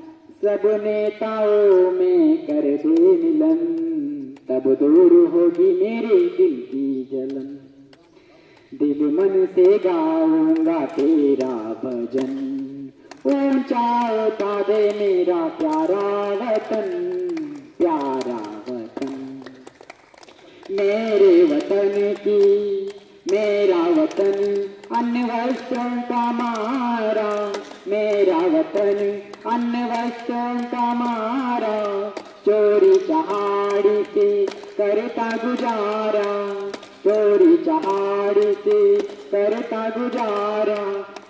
सब नेताओं में कर दे मिलन, तब दूर होगी मेरे दिल की जलन। दिल मन से गाऊंगा तेरा भजन, ऊंचा उठा दे मेरा प्यारा वतन, प्यारा वतन। मेरे वतन की, मेरा वतन अन्न वस्त्रों का मारा, मेरा वतन अन्न वस्त्रों का मारा। चोरी चहाड़ी से करता गुजारा, चोरी चहाड़ी से करता गुजारा।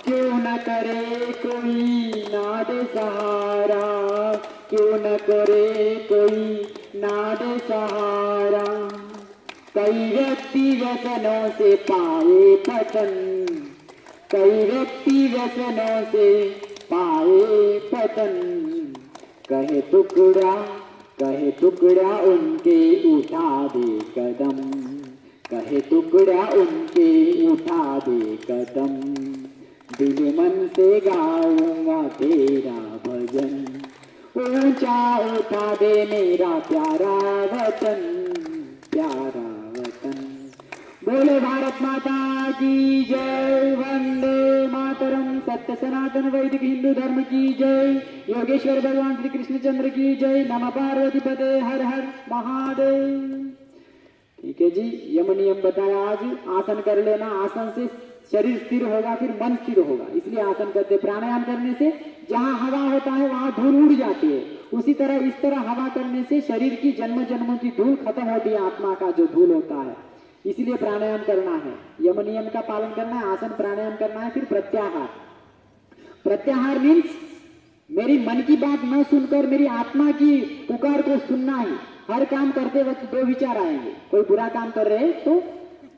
क्यों न करे कोई ना दे सहारा, क्यों न करे कोई ना दे सहारा। कई व्यक्ति व्यसनों से पाए पतन, कई व्यक्ति व्यसनों से पाए पतन। कहे टुकड़ा उनके उठा दे कदम, कहे टुकड़ा उनके उठा दे कदम। दिल मन से गाऊंगा तेरा भजन, ऊंचा उठा दे मेरा प्यारा वतन, प्यारा वतन। बोले भारत माता की जय, वंदे मातरम। सत्य सनातन वैदिक हिंदू धर्म की जय, योगेश्वर भगवान श्री कृष्णचंद्र की जय। नमः पार्वती पते, हर हर महादेव। ठीक है जी, यम नियम बताया आज। आसन कर लेना, आसन से शरीर स्थिर होगा, फिर मन स्थिर होगा, इसलिए आसन करते। प्राणायाम करने से जहाँ हवा होता है वहाँ धूल उड़ जाती है, उसी तरह इस तरह हवा करने से शरीर की जन्म जन्मों की धूल खत्म होती है, आत्मा का जो धूल होता है। इसलिए प्राणायाम करना है, यम नियम का पालन करना है, आसन प्राणायाम करना है। फिर प्रत्याहार। प्रत्याहार मीन्स मेरी मन की बात न सुनकर मेरी आत्मा की पुकार को सुनना ही। हर काम करते वक्त दो विचार आएंगे। कोई बुरा काम कर रहे हैं तो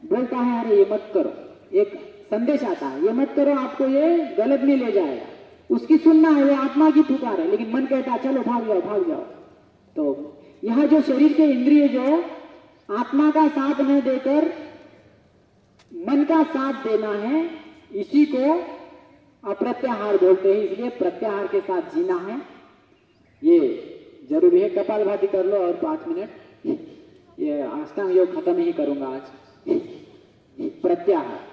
बोलता है अरे ये मत करो, एक संदेश आता है ये मत करो, आपको ये गलत में ले जाएगा, उसकी सुनना है, वो आत्मा की पुकार है। लेकिन मन कहता है चलो भाग जाओ भाग जाओ। तो यह जो शरीर के इंद्रिय जो आत्मा का साथ न देकर मन का साथ देना है, इसी को अप्रत्याहार बोलते हैं। इसलिए प्रत्याहार के साथ जीना है, ये जरूरी है। कपालभाति कर लो और 5 मिनट। ये अष्टांग योग खत्म ही करूंगा आज। प्रत्याहार।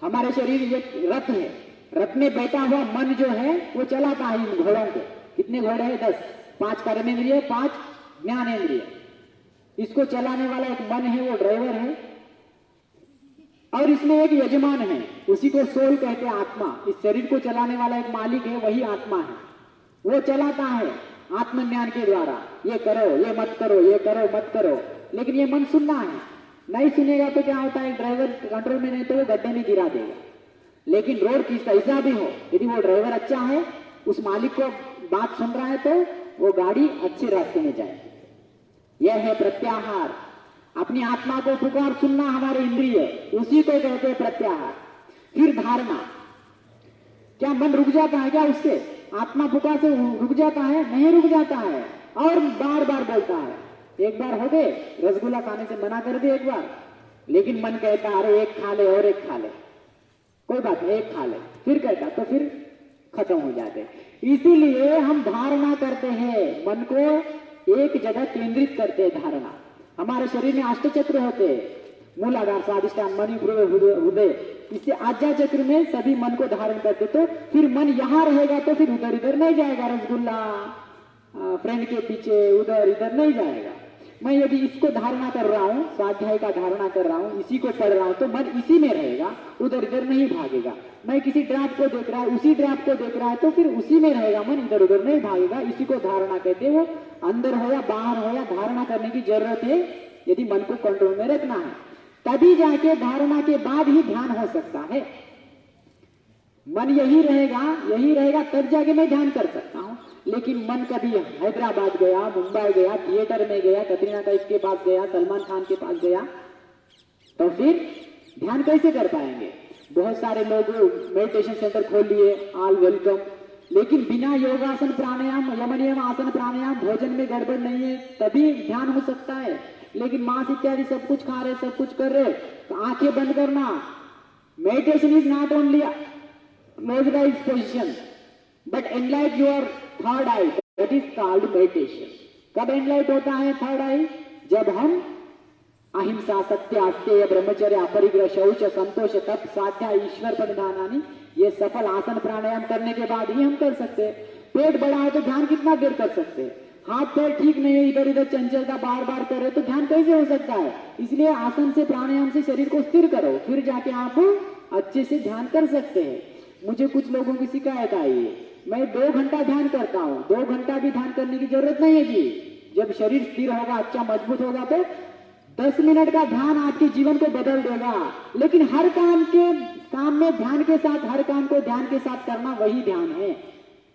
हमारे शरीर एक रथ है, रथ में बैठा हुआ मन जो है वो चलाता है इन घोड़ों को। कितने घोड़े हैं? 10। 5 कर्मेंद्रिय, 5 ज्ञानेंद्रिय। इसको चलाने वाला एक मन है, वो ड्राइवर है, और इसमें एक यजमान है, उसी को सोल कहते हैं, आत्मा। इस शरीर को चलाने वाला एक मालिक है, वही आत्मा है। वो चलाता है आत्मज्ञान के द्वारा, ये करो, ये मत करो, ये करो, मत करो। लेकिन ये मन सुनना है, नहीं सुनेगा तो क्या होता है, ड्राइवर कंट्रोल में नहीं तो वो गड्ढे में गिरा देगा। लेकिन रोड किस कैसा भी हो, यदि वो ड्राइवर अच्छा है, उस मालिक को बात सुन रहा है, तो वो गाड़ी अच्छे रास्ते में जाए। यह है प्रत्याहार। अपनी आत्मा को पुकार सुनना हमारे इंद्रिय, उसी को कहते हैं प्रत्याहार। फिर धारणा। क्या मन रुक जाता है क्या उससे? आत्मा पुकार से रुक जाता है? नहीं रुक जाता है, और बार बार बोलता है। एक बार हो गए, रसगुल्ला खाने से मना कर दे एक बार, लेकिन मन कहता है अरे एक खा ले और एक खा ले, कोई बात नहीं एक खा ले, फिर कहता तो फिर खत्म हो जाते। इसीलिए हम धारणा करते हैं, मन को एक जगह केंद्रित करते हैं। धारणा। हमारे शरीर में अष्टचक्र होते हैं, मूलाधार, स्वादिष्ठान, मणिपुर, हृदय। इससे आज्ञा चक्र में सभी मन को धारण करते, तो फिर मन यहां रहेगा तो फिर उधर इधर नहीं जाएगा, रसगुल्ला फ्रेंड के पीछे उधर इधर नहीं जाएगा। मैं यदि इसको धारणा कर रहा हूँ, स्वाध्याय का धारणा कर रहा हूँ, इसी को पढ़ रहा हूँ, तो मन इसी में रहेगा, उधर इधर नहीं भागेगा। मैं किसी ड्राफ्ट को देख रहा है, उसी ड्राफ्ट को देख रहा है, तो फिर उसी में रहेगा, मन इधर उधर नहीं भागेगा। इसी को धारणा कहते हैं। वो अंदर हो या बाहर हो या धारणा करने की जरूरत है, यदि मन को कंट्रोल में रखना है, तभी जाके धारणा के बाद ही ध्यान हो सकता है। मन यही रहेगा तब जाके मैं ध्यान कर सकता हूँ। लेकिन मन कभी हैदराबाद गया, मुंबई गया, थिएटर में गया, कतरीना कैफ के पास गया, सलमान खान के पास गया, तो फिर ध्यान कैसे कर पाएंगे? बहुत सारे लोग मेडिटेशन सेंटर खोल लिए, ऑल वेलकम, लेकिन बिना योगासन प्राणायाम, यम नियम आसन प्राणायाम, भोजन में गड़बड़ नहीं है, तभी ध्यान हो सकता है। लेकिन मांस इत्यादि सब कुछ खा रहे, सब कुछ कर रहे, तो आंखें बंद करना। Meditation is not only closed eyes position, but enlight your third eye, that is called meditation. कब एनलाइट होता है थर्ड आई? जब हम अहिंसा, सत्य, अस्तेय, ब्रह्मचर्य, अपरिग्रह, शौच, संतोष, तप, स्वाध्याय, ईश्वर परिधानानि, ये सफल आसन प्राणायाम करने के बाद ही हम कर सकते हैं। पेट बड़ा है तो ध्यान कितना देर कर सकते हैं? हाथ पैर ठीक नहीं है, इधर इधर चंचलता बार बार कर रहे तो ध्यान कैसे हो सकता है? इसलिए आसन से, प्राणायाम से शरीर को स्थिर करो, फिर जाके आप अच्छे से ध्यान कर सकते हैं। मुझे कुछ लोगों की शिकायत आई है, मैं 2 घंटा ध्यान करता हूँ। 2 घंटा भी ध्यान करने की जरूरत नहीं है जी। जब शरीर स्थिर होगा, अच्छा मजबूत होगा, तो 10 मिनट का ध्यान आपके जीवन को बदल देगा। लेकिन हर काम में ध्यान के साथ, हर काम को ध्यान के साथ करना वही ध्यान है।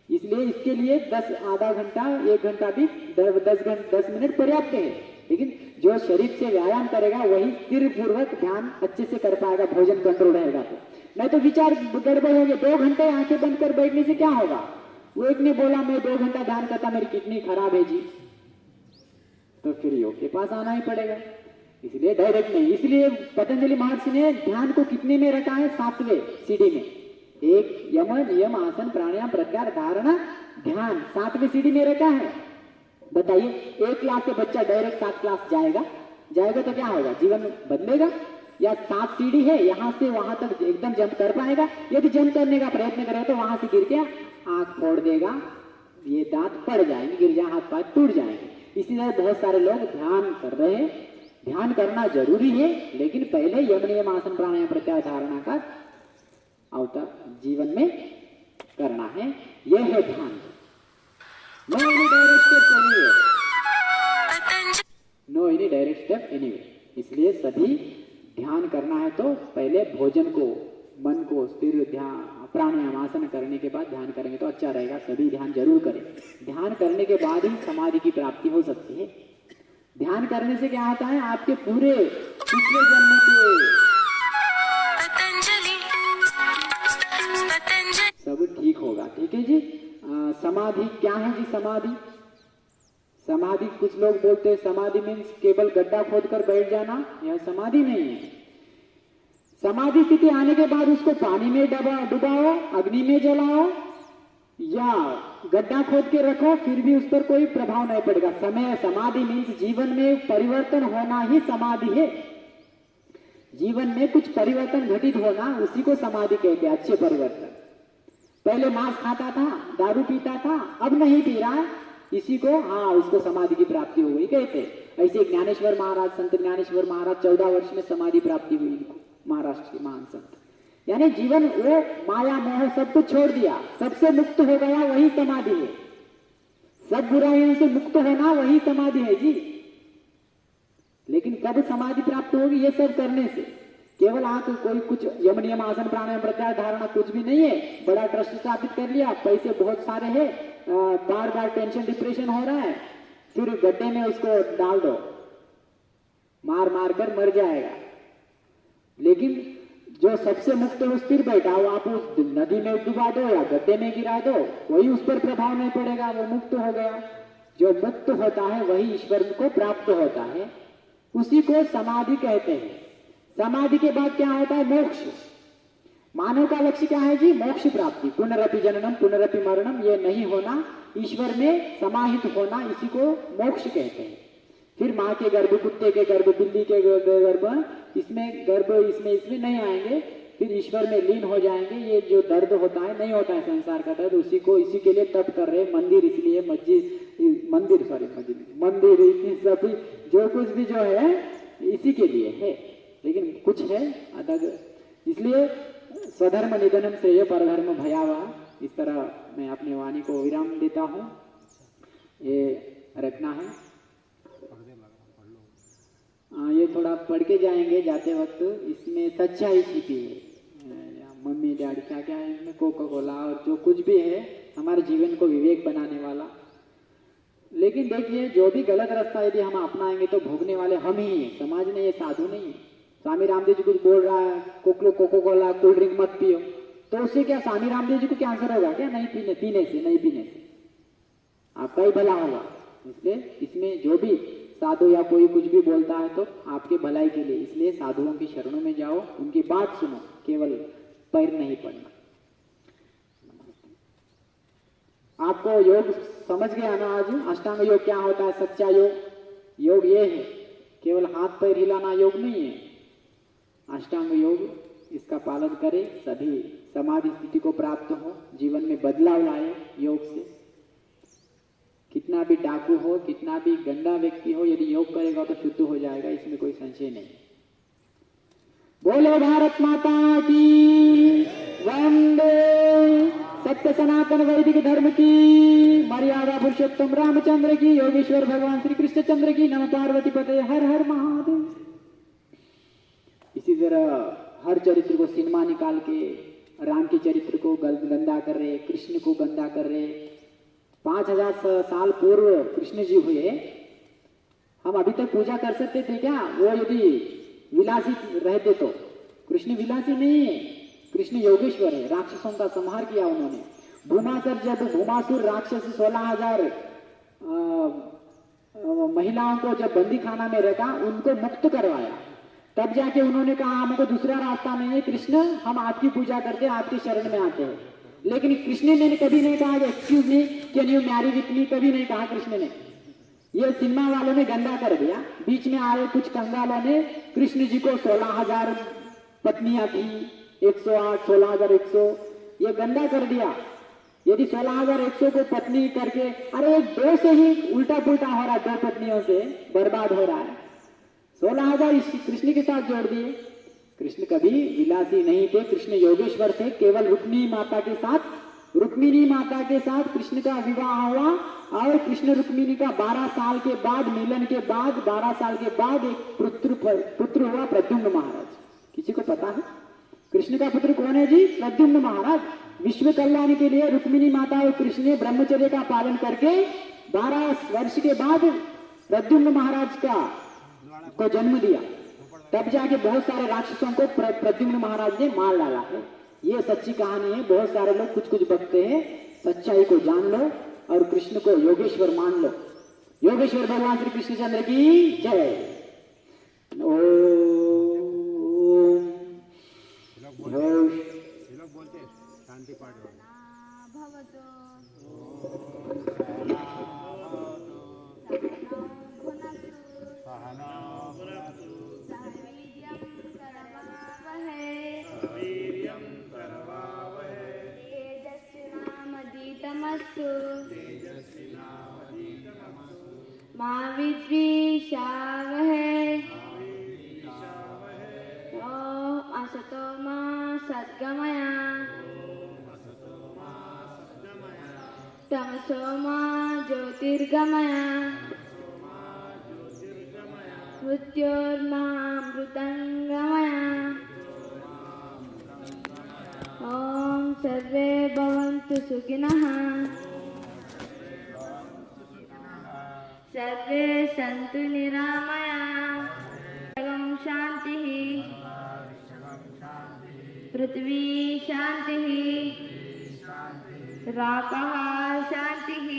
इसलिए इसके लिए आधा घंटा, 1 घंटा भी 10 मिनट पर्याप्त है। लेकिन जो शरीर से व्यायाम करेगा वही स्थिर पूर्वक ध्यान अच्छे से कर पाएगा, भोजन कंट्रोल रहेगा। तो नहीं तो विचार गड़बड़ हो गए। 2 घंटे आंखें बंद कर बैठने से क्या होगा? वो एक ने बोला मैं 2 घंटा ध्यान करता, मेरी किडनी खराब है जी, तो फिर योग के पास आना ही पड़ेगा। इसलिए डायरेक्ट नहीं। इसलिए पतंजलि महर्षि ने ध्यान को कितने में रखा है? 7वें सीढ़ी में। एक यम, नियम, आसन, प्राणायाम, प्रत्याहार, धारणा, ध्यान 7वें सीढ़ी में रखा है। बताइए, 1 क्लास से बच्चा डायरेक्ट 7 क्लास जाएगा तो क्या होगा? जीवन बदलेगा? या 7 सीढ़ी है, यहां से वहां तक एकदम जंप कर पाएगा? यदि जंप करने का प्रयत्न करे तो वहां से गिर के आंख फोड़ देगा, ये दांत पड़ जाएंगे, गिर जाए, हाथ पैर टूट जाएंगे। इसीलिए बहुत सारे लोग ध्यान कर रहे हैं। ध्यान करना जरूरी है, लेकिन पहले यम, नियम, आसन, प्राणायाम, प्रत्याहार, धारणा का अवतार जीवन में करना है। यह है ध्यान। No any direct step anyway. इसलिए सभी ध्यान करना है तो पहले भोजन को, मन को स्थिर, ध्यान, प्राणायाम, आसन करने के बाद ध्यान करेंगे तो अच्छा रहेगा। सभी ध्यान जरूर करें। ध्यान करने के बाद ही समाधि की प्राप्ति हो सकती है। ध्यान करने से क्या होता है? आपके पूरे पिछले जन्म के सब ठीक होगा। ठीक है जी। समाधि क्या है जी? समाधि कुछ लोग बोलते हैं समाधि मीन्स केवल गड्ढा खोदकर बैठ जाना। यह समाधि नहीं है। समाधि स्थिति आने के बाद उसको पानी में डुबाओ, अग्नि में जलाओ या गड्ढा खोद के रखो, फिर भी उस पर कोई प्रभाव नहीं पड़ेगा। समाधि मीन्स जीवन में परिवर्तन होना ही समाधि है। जीवन में कुछ परिवर्तन घटित होना, उसी को समाधि कहते हैं। अच्छे परिवर्तन। पहले मांस खाता था, दारू पीता था, अब नहीं पी रहा, इसी को उसको समाधि की प्राप्ति हो गई कहते हैं। ऐसे ज्ञानेश्वर महाराज, संत ज्ञानेश्वर महाराज 14 वर्ष में समाधि प्राप्ति हुई इनको, महाराष्ट्र के महान संत। यानी जीवन वो माया मोह सब कुछ छोड़ दिया, सबसे मुक्त हो गया, वही समाधि है। सब बुराइयों से मुक्त होना वही समाधि है जी। लेकिन कब समाधि प्राप्त होगी? ये सब करने से। केवल आप कोई कुछ यम, नियम, आसन, प्राणायाम, प्रत्याहार, धारणा कुछ भी नहीं है। बड़ा ट्रस्ट स्थापित कर लिया, पैसे बहुत सारे हैं, बार बार टेंशन, डिप्रेशन हो रहा है, फिर गड्ढे में उसको डाल दो, मार मार कर मर जाएगा। लेकिन जो सबसे मुक्त स्थिर बैठा हो, आप उस नदी में डुबा दो या गड्ढे में गिरा दो, कोई उस पर प्रभाव नहीं पड़ेगा, वो मुक्त हो गया। जो मुक्त होता है वही ईश्वर को प्राप्त होता है, उसी को समाधि कहते हैं। समाधि के बाद क्या होता है? मोक्ष। मानव का लक्ष्य क्या है जी? मोक्ष प्राप्ति। पुनरपि जननम पुनरपि मरणम, ये नहीं होना, ईश्वर में समाहित होना, इसी को मोक्ष कहते हैं। फिर माँ के गर्भ, कुत्ते के गर्भ, बिल्ली के गर्भ, इसमें नहीं आएंगे, फिर ईश्वर में लीन हो जाएंगे। ये जो दर्द होता है, नहीं होता है संसार का दर्द, इसी के लिए तप कर रहे। मंदिर इसलिए मंदिर इतनी सभी जो कुछ भी जो है इसी के लिए है, लेकिन कुछ है अलग। इसलिए स्वधर्म निधनम से ये परधर्म भयावह। इस तरह मैं अपनी वाणी को विराम देता हूँ। ये रखना है, ये थोड़ा पढ़ के जाएंगे जाते वक्त। इसमें सच्चाई छिपी है, मम्मी डैडी क्या क्या है इसमें, कोका कोला और जो कुछ भी है हमारे जीवन को विवेक बनाने वाला। लेकिन देखिए, जो भी गलत रास्ता यदि हम अपनाएंगे तो भोगने वाले हम ही हैं, समाज नहीं है, साधु नहीं है। स्वामी रामदेव जी कुछ बोल रहा है, कोको कोला कोल्ड ड्रिंक मत पियो, तो उससे क्या स्वामी रामदेव जी को कैंसर होगा क्या? नहीं पीने से आपका ही भला होगा। इसलिए इसमें जो भी साधु या कोई कुछ भी बोलता है तो आपके भलाई के लिए, इसलिए साधुओं की शरणों में जाओ, उनकी बात सुनो, केवल पैर नहीं पड़ना। आपको योग समझ गया ना आज? अष्टांग योग क्या होता है? सच्चा योग ये है, केवल हाथ पैर हिलाना योग नहीं है। अष्टांग योग, इसका पालन करें, सभी समाधि स्थिति को प्राप्त हो, जीवन में बदलाव लाए योग से। कितना भी डाकू हो, कितना भी गंदा व्यक्ति हो, यदि योग करेगा तो शुद्ध हो जाएगा, इसमें कोई संशय नहीं। बोलो भारत माता की वंदे, सत्य सनातन वैदिक धर्म की, मर्यादा पुरुषोत्तम रामचंद्र की, योगेश्वर भगवान श्री कृष्णचंद्र की, नमः पार्वती पते, हर हर महादेव। इसी तरह हर चरित्र को सिनेमा निकाल के राम के चरित्र को गंदा कर रहे, कृष्ण को गंदा कर रहे। 5000 साल पूर्व कृष्ण जी हुए, हम अभी तक पूजा कर सकते थे क्या? वो यदि विलासी रहते तो। कृष्ण विलासी नहीं है, कृष्ण योगेश्वर है। राक्षसों का संहार किया उन्होंने। भूमासुर राक्षस 16,000 महिलाओं को जब बंदी खाना में रखा, उनको मुक्त करवाया, तब जाके उन्होंने कहा हमको दूसरा रास्ता नहीं है कृष्ण, हम आपकी पूजा करते हैं, आपकी शरण में आते हैं। लेकिन कृष्ण ने कभी नहीं कहा excuse me, can you Mary with me, कभी नहीं कहा कृष्ण ने। ये सिनेमा वालों ने गंदा कर दिया। बीच में आए कुछ कंगालों ने कृष्ण जी को 16,000 पत्नियां थी, 108, 16,100, ये गंदा कर दिया। यदि 16,100 को पत्नी करके, अरे 2 से ही उल्टा पुल्टा हो रहा है, 2 पत्नियों से बर्बाद हो रहा है। 16,000 कृष्ण के साथ जोड़ दिए। कृष्ण कभी विलासी नहीं थे, कृष्ण योगेश्वर थे। केवल रुक्मिणी माता के साथ कृष्ण का विवाह हुआ, और कृष्ण रुक्मिणी का 12 साल के बाद, मिलन के बाद 12 साल के बाद एक पुत्र हुआ, प्रद्युम्न महाराज। किसी को पता है कृष्ण का पुत्र कौन है जी? प्रद्युम्न महाराज। विश्व कल्याण के लिए रुक्मिणी माता और कृष्ण ने ब्रह्मचर्य का पालन करके 12 वर्ष के बाद प्रद्युम्न महाराज को जन्म दिया। तब जाके बहुत सारे राक्षसों को प्रद्युम्न महाराज ने मार डाला है। ये सच्ची कहानी है। बहुत सारे लोग कुछ कुछ बकते हैं, सच्चाई को जान लो और कृष्ण को योगेश्वर मान लो। योगेश्वर भगवान श्री कृष्णचंद्र की जय। बोलते शांति पाठ मा विद्विषावहै। असतो मा सद्गमय, तमसो मा ज्योतिर्गमय, मृत्योर्मामृतंगमय। ओम सर्वे भवन्तु सुखिनः, सर्वे सन्तु निरामयाः सर्वं शान्तिः पृथ्वी शान्तिः रापः शान्तिः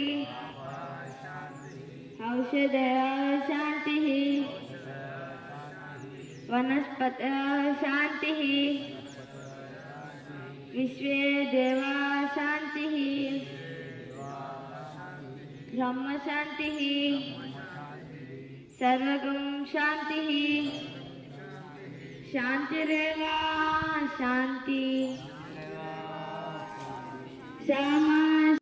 औषधयः शान्तिः वनस्पतयः शान्तिः विश्वे देवा शान्तिः ब्रह्म शान्तिः सर्वगं शान्तिः शान्तिरेव शान्ति क्षमा